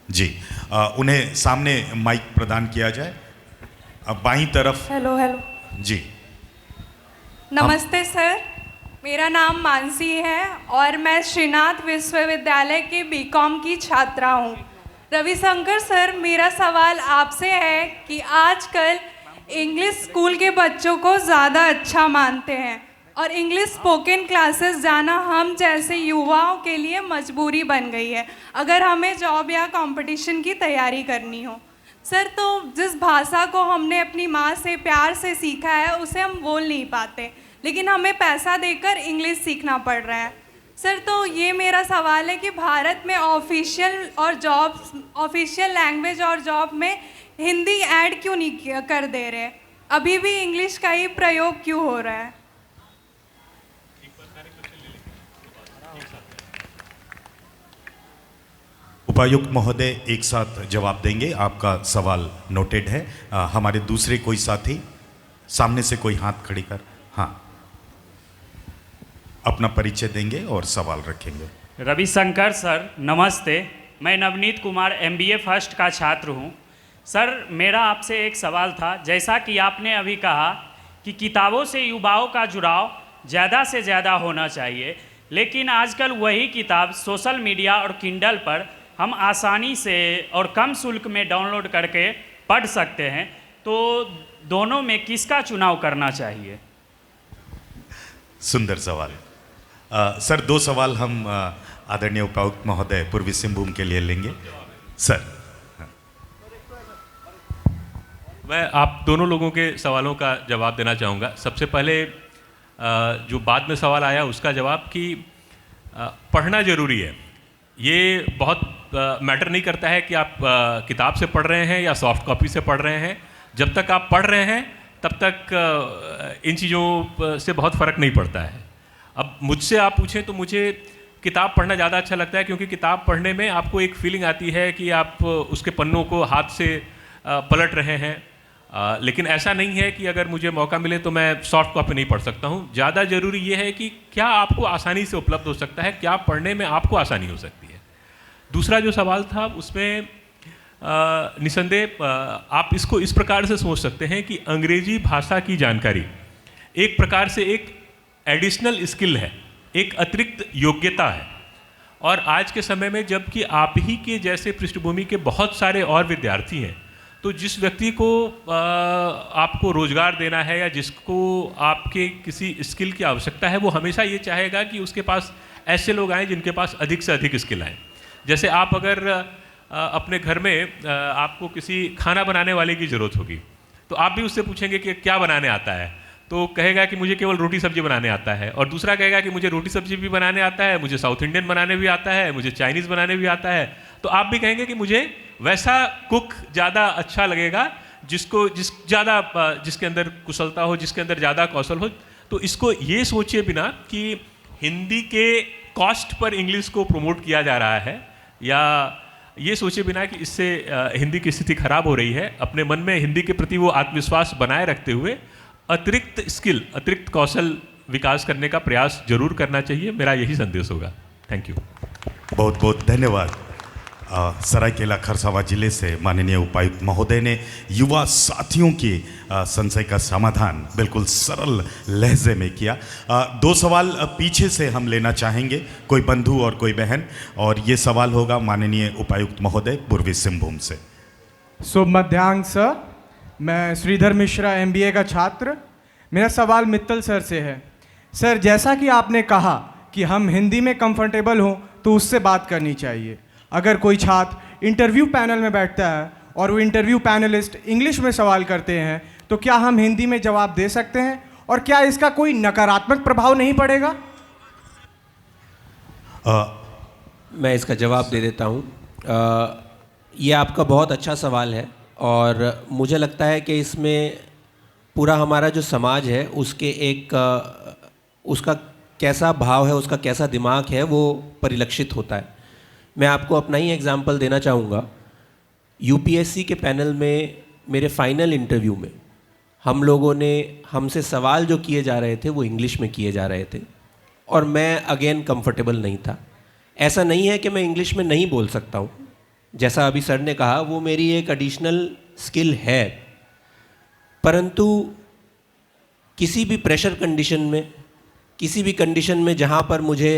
जी, उन्हें सामने माइक प्रदान किया जाए। अब बाईं तरफ। हेलो जी, नमस्ते सर, मेरा नाम मानसी है और मैं श्रीनाथ विश्वविद्यालय के बीकॉम की छात्रा हूँ। रविशंकर सर, मेरा सवाल आपसे है कि आजकल इंग्लिश स्कूल के बच्चों को ज़्यादा अच्छा मानते हैं और इंग्लिश स्पोकन क्लासेस जाना हम जैसे युवाओं के लिए मजबूरी बन गई है अगर हमें जॉब या कंपटीशन की तैयारी करनी हो। सर, तो जिस भाषा को हमने अपनी माँ से प्यार से सीखा है उसे हम बोल नहीं पाते, लेकिन हमें पैसा देकर इंग्लिश सीखना पड़ रहा है। सर, तो ये मेरा सवाल है कि भारत में ऑफिशियल लैंग्वेज और जॉब में हिंदी ऐड क्यों नहीं कर दे रहे, अभी भी इंग्लिश का ही प्रयोग क्यों हो रहा है? उपायुक्त महोदय एक साथ जवाब देंगे। आपका सवाल नोटेड है। हमारे दूसरे कोई साथी, सामने से कोई हाथ खड़ी कर, हाँ, अपना परिचय देंगे और सवाल रखेंगे। रविशंकर सर नमस्ते, मैं नवनीत कुमार MBA फर्स्ट का छात्र हूँ। सर, मेरा आपसे एक सवाल था। जैसा कि आपने अभी कहा कि किताबों से युवाओं का जुड़ाव ज़्यादा से ज़्यादा होना चाहिए, लेकिन आजकल वही किताब सोशल मीडिया और किंडल पर हम आसानी से और कम शुल्क में डाउनलोड करके पढ़ सकते हैं, तो दोनों में किसका चुनाव करना चाहिए? सुंदर सवाल। सर, 2 सवाल हम आदरणीय उपायुक्त महोदय पूर्वी सिंहभूम के लिए लेंगे। सर, मैं आप दोनों लोगों के सवालों का जवाब देना चाहूँगा। सबसे पहले जो बाद में सवाल आया उसका जवाब कि पढ़ना ज़रूरी है। ये बहुत मैटर नहीं करता है कि आप किताब से पढ़ रहे हैं या सॉफ्ट कॉपी से पढ़ रहे हैं। जब तक आप पढ़ रहे हैं तब तक इन चीज़ों से बहुत फ़र्क नहीं पड़ता है। अब मुझसे आप पूछें तो मुझे किताब पढ़ना ज़्यादा अच्छा लगता है, क्योंकि किताब पढ़ने में आपको एक फीलिंग आती है कि आप उसके पन्नों को हाथ से पलट रहे हैं। लेकिन ऐसा नहीं है कि अगर मुझे मौका मिले तो मैं सॉफ्ट कॉपी नहीं पढ़ सकता हूँ। ज़्यादा ज़रूरी ये है कि क्या आपको आसानी से उपलब्ध हो सकता है, क्या पढ़ने में आपको आसानी हो सकती है। दूसरा जो सवाल था उसमें निसंदेह आप इसको इस प्रकार से सोच सकते हैं कि अंग्रेजी भाषा की जानकारी एक प्रकार से एक एडिशनल स्किल है, एक अतिरिक्त योग्यता है। और आज के समय में जबकि आप ही के जैसे पृष्ठभूमि के बहुत सारे और विद्यार्थी हैं, तो जिस व्यक्ति को आपको रोजगार देना है या जिसको आपके किसी स्किल की आवश्यकता है, वो हमेशा ये चाहेगा कि उसके पास ऐसे लोग आएँ जिनके पास अधिक से अधिक स्किल आए। जैसे आप अगर अपने घर में आपको किसी खाना बनाने वाले की ज़रूरत होगी, तो आप भी उससे पूछेंगे कि क्या बनाने आता है, तो कहेगा कि मुझे केवल रोटी सब्जी बनाने आता है। और दूसरा कहेगा कि मुझे रोटी सब्जी भी बनाने आता है, मुझे साउथ इंडियन बनाने भी आता है, मुझे चाइनीज़ बनाने भी आता है। तो आप भी कहेंगे कि मुझे वैसा कुक ज़्यादा अच्छा लगेगा जिसके अंदर कुशलता हो, जिसके अंदर ज़्यादा कौशल हो। तो इसको ये सोचिए बिना कि हिंदी के कॉस्ट पर इंग्लिश को प्रमोट किया जा रहा है, या ये सोचे बिना कि इससे हिंदी की स्थिति खराब हो रही है। अपने मन में हिंदी के प्रति वो आत्मविश्वास बनाए रखते हुए अतिरिक्त स्किल, अतिरिक्त कौशल विकास करने का प्रयास जरूर करना चाहिए। मेरा यही संदेश होगा। Thank you. बहुत बहुत धन्यवाद। सरायकेला खरसावां जिले से माननीय उपायुक्त महोदय ने युवा साथियों की संशय का समाधान बिल्कुल सरल लहजे में किया। दो सवाल पीछे से हम लेना चाहेंगे, कोई बंधु और कोई बहन, और ये सवाल होगा माननीय उपायुक्त महोदय पूर्वी सिंहभूम से। शुभ मध्याह्न सर, मैं श्रीधर मिश्रा MBA का छात्र। मेरा सवाल मित्तल सर से है। सर, जैसा कि आपने कहा कि हम हिंदी में कंफर्टेबल हों तो उससे बात करनी चाहिए। अगर कोई छात्र इंटरव्यू पैनल में बैठता है और वो इंटरव्यू पैनलिस्ट इंग्लिश में सवाल करते हैं, तो क्या हम हिंदी में जवाब दे सकते हैं, और क्या इसका कोई नकारात्मक प्रभाव नहीं पड़ेगा? मैं इसका जवाब दे देता हूँ। ये आपका बहुत अच्छा सवाल है, और मुझे लगता है कि इसमें पूरा हमारा जो समाज है उसका कैसा भाव है, उसका कैसा दिमाग है, वो परिलक्षित होता है। मैं आपको अपना ही एग्जांपल देना चाहूँगा। UPSC के पैनल में मेरे फाइनल इंटरव्यू में हम लोगों ने हमसे सवाल जो किए जा रहे थे वो इंग्लिश में किए जा रहे थे, और मैं अगेन कंफर्टेबल नहीं था। ऐसा नहीं है कि मैं इंग्लिश में नहीं बोल सकता हूँ, जैसा अभी सर ने कहा वो मेरी एक एडिशनल स्किल है, परंतु किसी भी प्रेशर कंडीशन में, किसी भी कंडीशन में जहाँ पर मुझे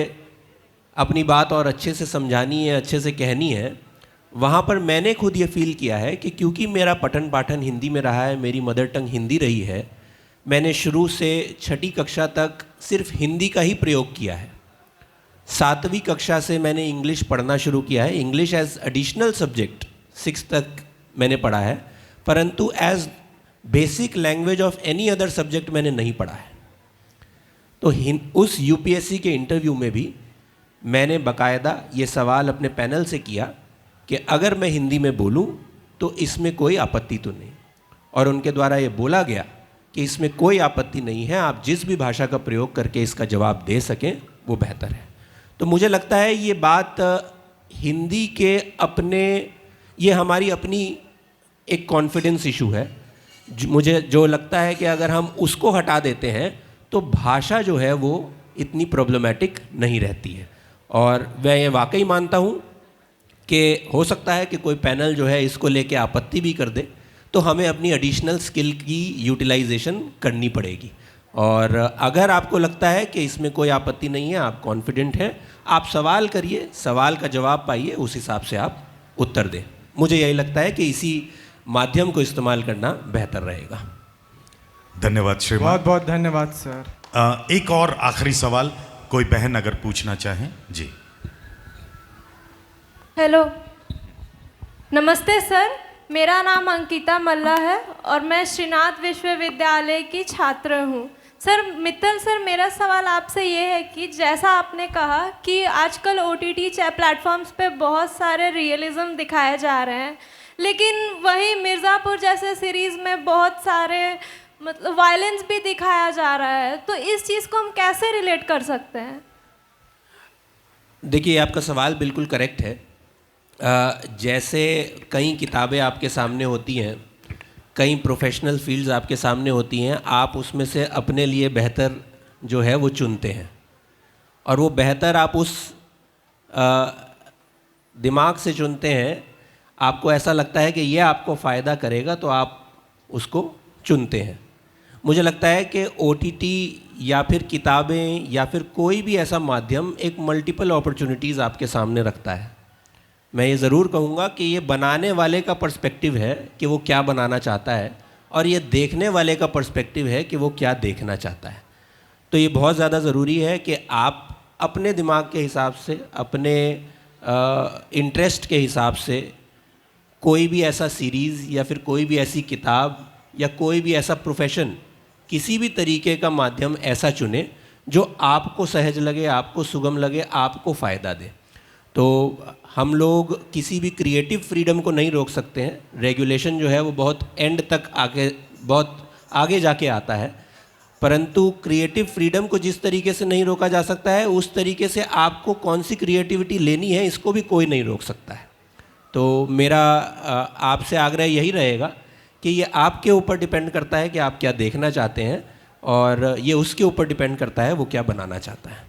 अपनी बात और अच्छे से समझानी है, अच्छे से कहनी है, वहाँ पर मैंने खुद ये फील किया है कि क्योंकि मेरा पठन पाठन हिंदी में रहा है, मेरी मदर टंग हिंदी रही है, मैंने शुरू से 6ठी कक्षा तक सिर्फ हिंदी का ही प्रयोग किया है। 7वीं कक्षा से मैंने इंग्लिश पढ़ना शुरू किया है। इंग्लिश एज एडिशनल सब्जेक्ट 6 तक मैंने पढ़ा है, परंतु as basic language of any other subject मैंने नहीं पढ़ा है। तो उस UPSC के इंटरव्यू में भी मैंने बाकायदा ये सवाल अपने पैनल से किया कि अगर मैं हिंदी में बोलूं तो इसमें कोई आपत्ति तो नहीं, और उनके द्वारा ये बोला गया कि इसमें कोई आपत्ति नहीं है, आप जिस भी भाषा का प्रयोग करके इसका जवाब दे सकें वो बेहतर है। तो मुझे लगता है ये बात हिंदी के अपने, ये हमारी अपनी एक कॉन्फिडेंस इशू है। मुझे जो लगता है कि अगर हम उसको हटा देते हैं तो भाषा जो है वो इतनी प्रॉब्लमेटिक नहीं रहती है। और मैं ये वाकई मानता हूँ कि हो सकता है कि कोई पैनल जो है इसको लेके आपत्ति भी कर दे, तो हमें अपनी एडिशनल स्किल की यूटिलाइजेशन करनी पड़ेगी। और अगर आपको लगता है कि इसमें कोई आपत्ति नहीं है, आप कॉन्फिडेंट हैं, आप सवाल करिए, सवाल का जवाब पाइए, उस हिसाब से आप उत्तर दें। मुझे यही लगता है कि इसी माध्यम को इस्तेमाल करना बेहतर रहेगा। धन्यवाद श्रीमान। बहुत बहुत धन्यवाद सर। एक और आखिरी सवाल कोई बहन अगर पूछना चाहें। जी। हेलो, नमस्ते सर, मेरा नाम अंकिता मल्ला है और मैं श्रीनाथ विश्वविद्यालय की छात्र हूँ। सर मित्तल सर, मेरा सवाल आपसे ये है कि जैसा आपने कहा कि आजकल OTT प्लेटफॉर्म्स पे बहुत सारे रियलिज्म दिखाए जा रहे हैं, लेकिन वही मिर्ज़ापुर जैसे सीरीज़ में बहुत सारे मतलब वायलेंस भी दिखाया जा रहा है, तो इस चीज़ को हम कैसे रिलेट कर सकते हैं? देखिए, आपका सवाल बिल्कुल करेक्ट है। जैसे कई किताबें आपके सामने होती हैं, कई प्रोफेशनल फील्ड्स आपके सामने होती हैं, आप उसमें से अपने लिए बेहतर जो है वो चुनते हैं, और वो बेहतर आप उस दिमाग से चुनते हैं, आपको ऐसा लगता है कि ये आपको फ़ायदा करेगा तो आप उसको चुनते हैं। मुझे लगता है कि OTT या फिर किताबें या फिर कोई भी ऐसा माध्यम एक मल्टीपल अपॉर्चुनिटीज़ आपके सामने रखता है। मैं ये ज़रूर कहूँगा कि ये बनाने वाले का पर्सपेक्टिव है कि वो क्या बनाना चाहता है, और ये देखने वाले का पर्सपेक्टिव है कि वो क्या देखना चाहता है। तो ये बहुत ज़्यादा ज़रूरी है कि आप अपने दिमाग के हिसाब से, अपने इंटरेस्ट के हिसाब से कोई भी ऐसा सीरीज़ या फिर कोई भी ऐसी किताब या कोई भी ऐसा प्रोफेशन, किसी भी तरीके का माध्यम ऐसा चुने जो आपको सहज लगे, आपको सुगम लगे, आपको फ़ायदा दे। तो हम लोग किसी भी क्रिएटिव फ्रीडम को नहीं रोक सकते हैं। रेगुलेशन जो है वो बहुत एंड तक बहुत आगे जाके आता है, परंतु क्रिएटिव फ्रीडम को जिस तरीके से नहीं रोका जा सकता है, उस तरीके से आपको कौन सी क्रिएटिविटी लेनी है इसको भी कोई नहीं रोक सकता है। तो मेरा आपसे आग्रह यही रहेगा कि ये आपके ऊपर डिपेंड करता है कि आप क्या देखना चाहते हैं, और ये उसके ऊपर डिपेंड करता है वो क्या बनाना चाहता है।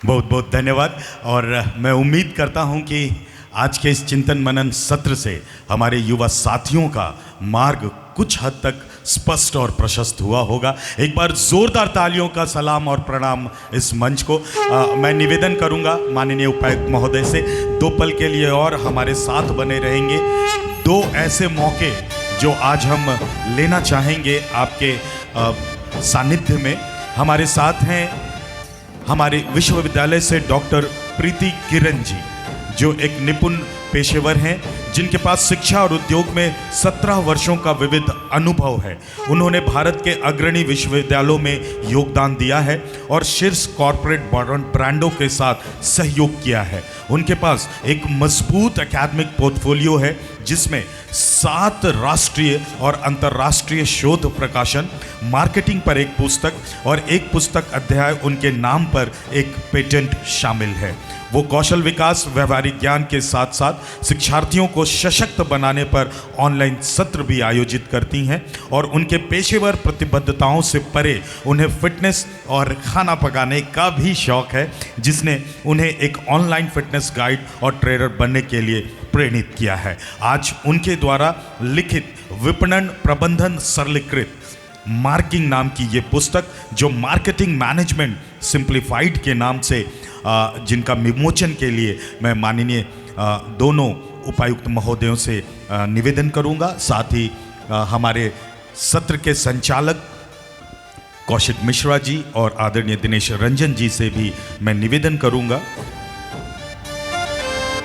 बहुत बहुत धन्यवाद। और मैं उम्मीद करता हूं कि आज के इस चिंतन मनन सत्र से हमारे युवा साथियों का मार्ग कुछ हद तक स्पष्ट और प्रशस्त हुआ होगा। एक बार जोरदार तालियों का सलाम और प्रणाम इस मंच को। मैं निवेदन करूंगा माननीय उपायुक्त महोदय से, 2 पल के लिए और हमारे साथ बने रहेंगे। 2 ऐसे मौके जो आज हम लेना चाहेंगे आपके सानिध्य में। हमारे साथ हैं हमारे विश्वविद्यालय से डॉक्टर प्रीति किरण जी, जो एक निपुण पेशेवर हैं, जिनके पास शिक्षा और उद्योग में 17 वर्षों का विविध अनुभव है। उन्होंने भारत के अग्रणी विश्वविद्यालयों में योगदान दिया है और शीर्ष कॉरपोरेट ब्रांडों के साथ सहयोग किया है। उनके पास एक मजबूत एकेडमिक पोर्टफोलियो है, जिसमें 7 राष्ट्रीय और अंतर्राष्ट्रीय शोध प्रकाशन, मार्केटिंग पर 1 पुस्तक और 1 पुस्तक अध्याय उनके नाम पर एक पेटेंट शामिल है। वो कौशल विकास, व्यवहारिक ज्ञान के साथ साथ शिक्षार्थियों को सशक्त बनाने पर ऑनलाइन सत्र भी आयोजित करती हैं, और उनके पेशेवर प्रतिबद्धताओं से परे उन्हें फिटनेस और खाना पकाने का भी शौक है, जिसने उन्हें एक ऑनलाइन फिटनेस गाइड और ट्रेनर बनने के लिए प्रेरित किया है। आज उनके द्वारा लिखित विपणन प्रबंधन सरलीकृत मार्किंग नाम की ये पुस्तक, जो मार्केटिंग मैनेजमेंट सिंप्लीफाइड के नाम से जिनका विमोचन के लिए मैं माननीय दोनों उपायुक्त महोदयों से निवेदन करूंगा। साथ ही हमारे सत्र के संचालक कौशिक मिश्रा जी और आदरणीय दिनेश रंजन जी से भी मैं निवेदन करूंगा।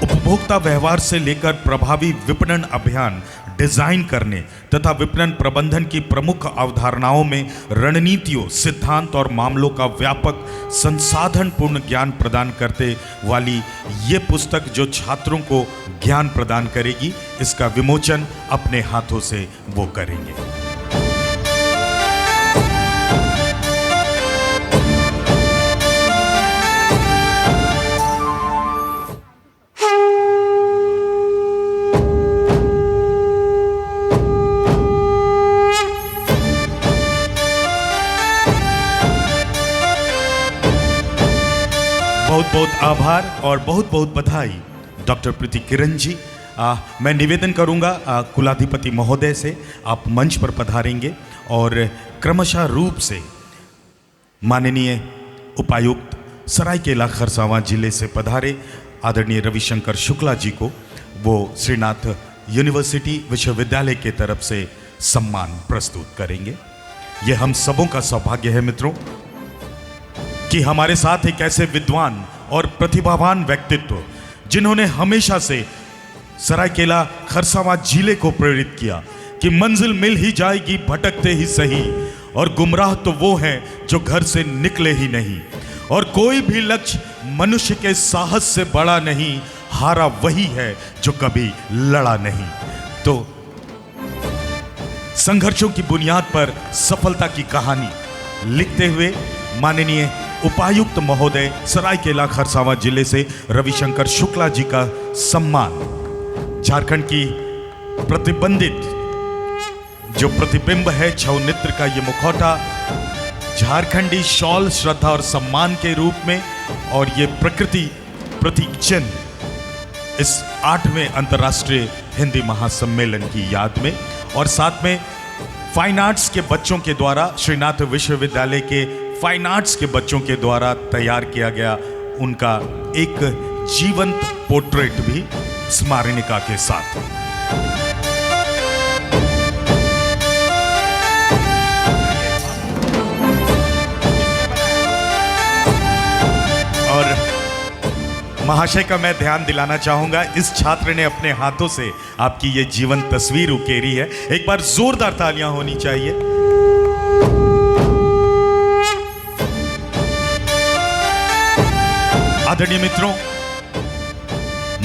उपभोक्ता व्यवहार से लेकर प्रभावी विपणन अभियान डिजाइन करने तथा विपणन प्रबंधन की प्रमुख अवधारणाओं में रणनीतियों, सिद्धांत और मामलों का व्यापक संसाधन पूर्ण ज्ञान प्रदान करते वाली ये पुस्तक जो छात्रों को ज्ञान प्रदान करेगी, इसका विमोचन अपने हाथों से वो करेंगे। बहुत बहुत आभार और बहुत बहुत बधाई डॉक्टर प्रीति किरण जी। मैं निवेदन करूंगा कुलाधिपति महोदय से, आप मंच पर पधारेंगे और क्रमशः रूप से माननीय उपायुक्त सरायकेला खरसावां जिले से पधारे आदरणीय रविशंकर शुक्ला जी को वो श्रीनाथ यूनिवर्सिटी विश्वविद्यालय के तरफ से सम्मान प्रस्तुत करेंगे। ये हम सबों का सौभाग्य है मित्रों कि हमारे साथ एक ऐसे विद्वान और प्रतिभावान व्यक्तित्व, जिन्होंने हमेशा से सरायकेला खरसावां जिले को प्रेरित किया कि मंजिल मिल ही जाएगी भटकते ही सही, और गुमराह तो वो हैं जो घर से निकले ही नहीं, और कोई भी लक्ष्य मनुष्य के साहस से बड़ा नहीं, हारा वही है जो कभी लड़ा नहीं। तो संघर्षों की बुनियाद पर सफलता की कहानी लिखते हुए माननीय उपायुक्त महोदय सरायकेला खरसावां जिले से रविशंकर शुक्ला जी का सम्मान। झारखंड की प्रतिबंधित जो प्रतिबिंब है छऊ नृत्य का ये मुखौटा झारखंडी शॉल श्रद्धा और सम्मान के रूप में, और ये प्रकृति प्रतीक चिन्ह इस 8वें अंतर्राष्ट्रीय हिंदी महासम्मेलन की याद में, और साथ में फाइन आर्ट्स के बच्चों के द्वारा, श्रीनाथ विश्वविद्यालय के फाइन आर्ट्स के बच्चों के द्वारा तैयार किया गया उनका एक जीवंत पोर्ट्रेट भी स्मारणिका के साथ। और महाशय का मैं ध्यान दिलाना चाहूंगा, इस छात्र ने अपने हाथों से आपकी ये जीवंत तस्वीर उकेरी है। एक बार जोरदार तालियां होनी चाहिए। आदरणीय मित्रों,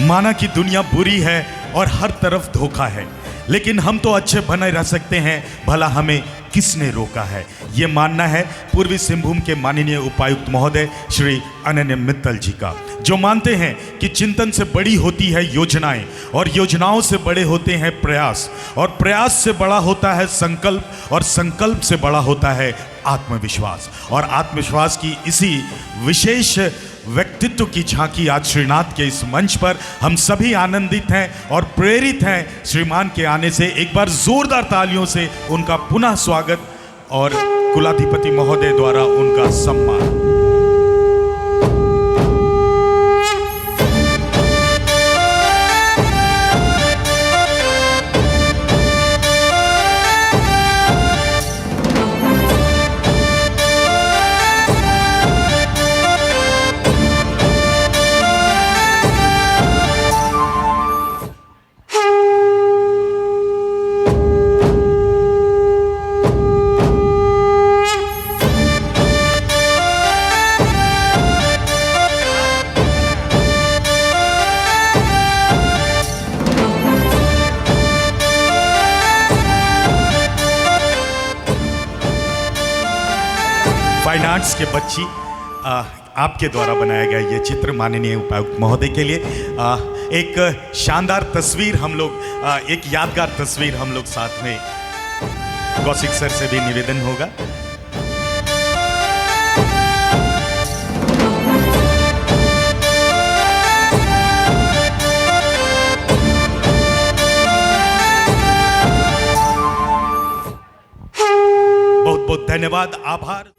माना कि दुनिया बुरी है और हर तरफ धोखा है, लेकिन हम तो अच्छे बने रह सकते हैं, भला हमें किसने रोका है? ये मानना है पूर्वी सिंहभूम के माननीय उपायुक्त महोदय श्री अनन्य मित्तल जी का, जो मानते हैं कि चिंतन से बड़ी होती है योजनाएं, और योजनाओं से बड़े होते हैं प्रयास, और प्रयास से बड़ा होता है संकल्प, और संकल्प से बड़ा होता है आत्मविश्वास। और आत्मविश्वास की इसी विशेष व्यक्तित्व की झांकी आज श्रीनाथ के इस मंच पर हम सभी आनंदित हैं और प्रेरित हैं श्रीमान के आने से। एक बार जोरदार तालियों से उनका पुनः स्वागत और कुलाधिपति महोदय द्वारा उनका सम्मान। फाइन आर्ट्स के बच्ची आपके द्वारा बनाया गया ये चित्र माननीय उपायुक्त महोदय के लिए एक शानदार तस्वीर हम लोग, एक यादगार तस्वीर हम लोग साथ में कौशिक सर से भी निवेदन होगा। बहुत बहुत धन्यवाद, आभार।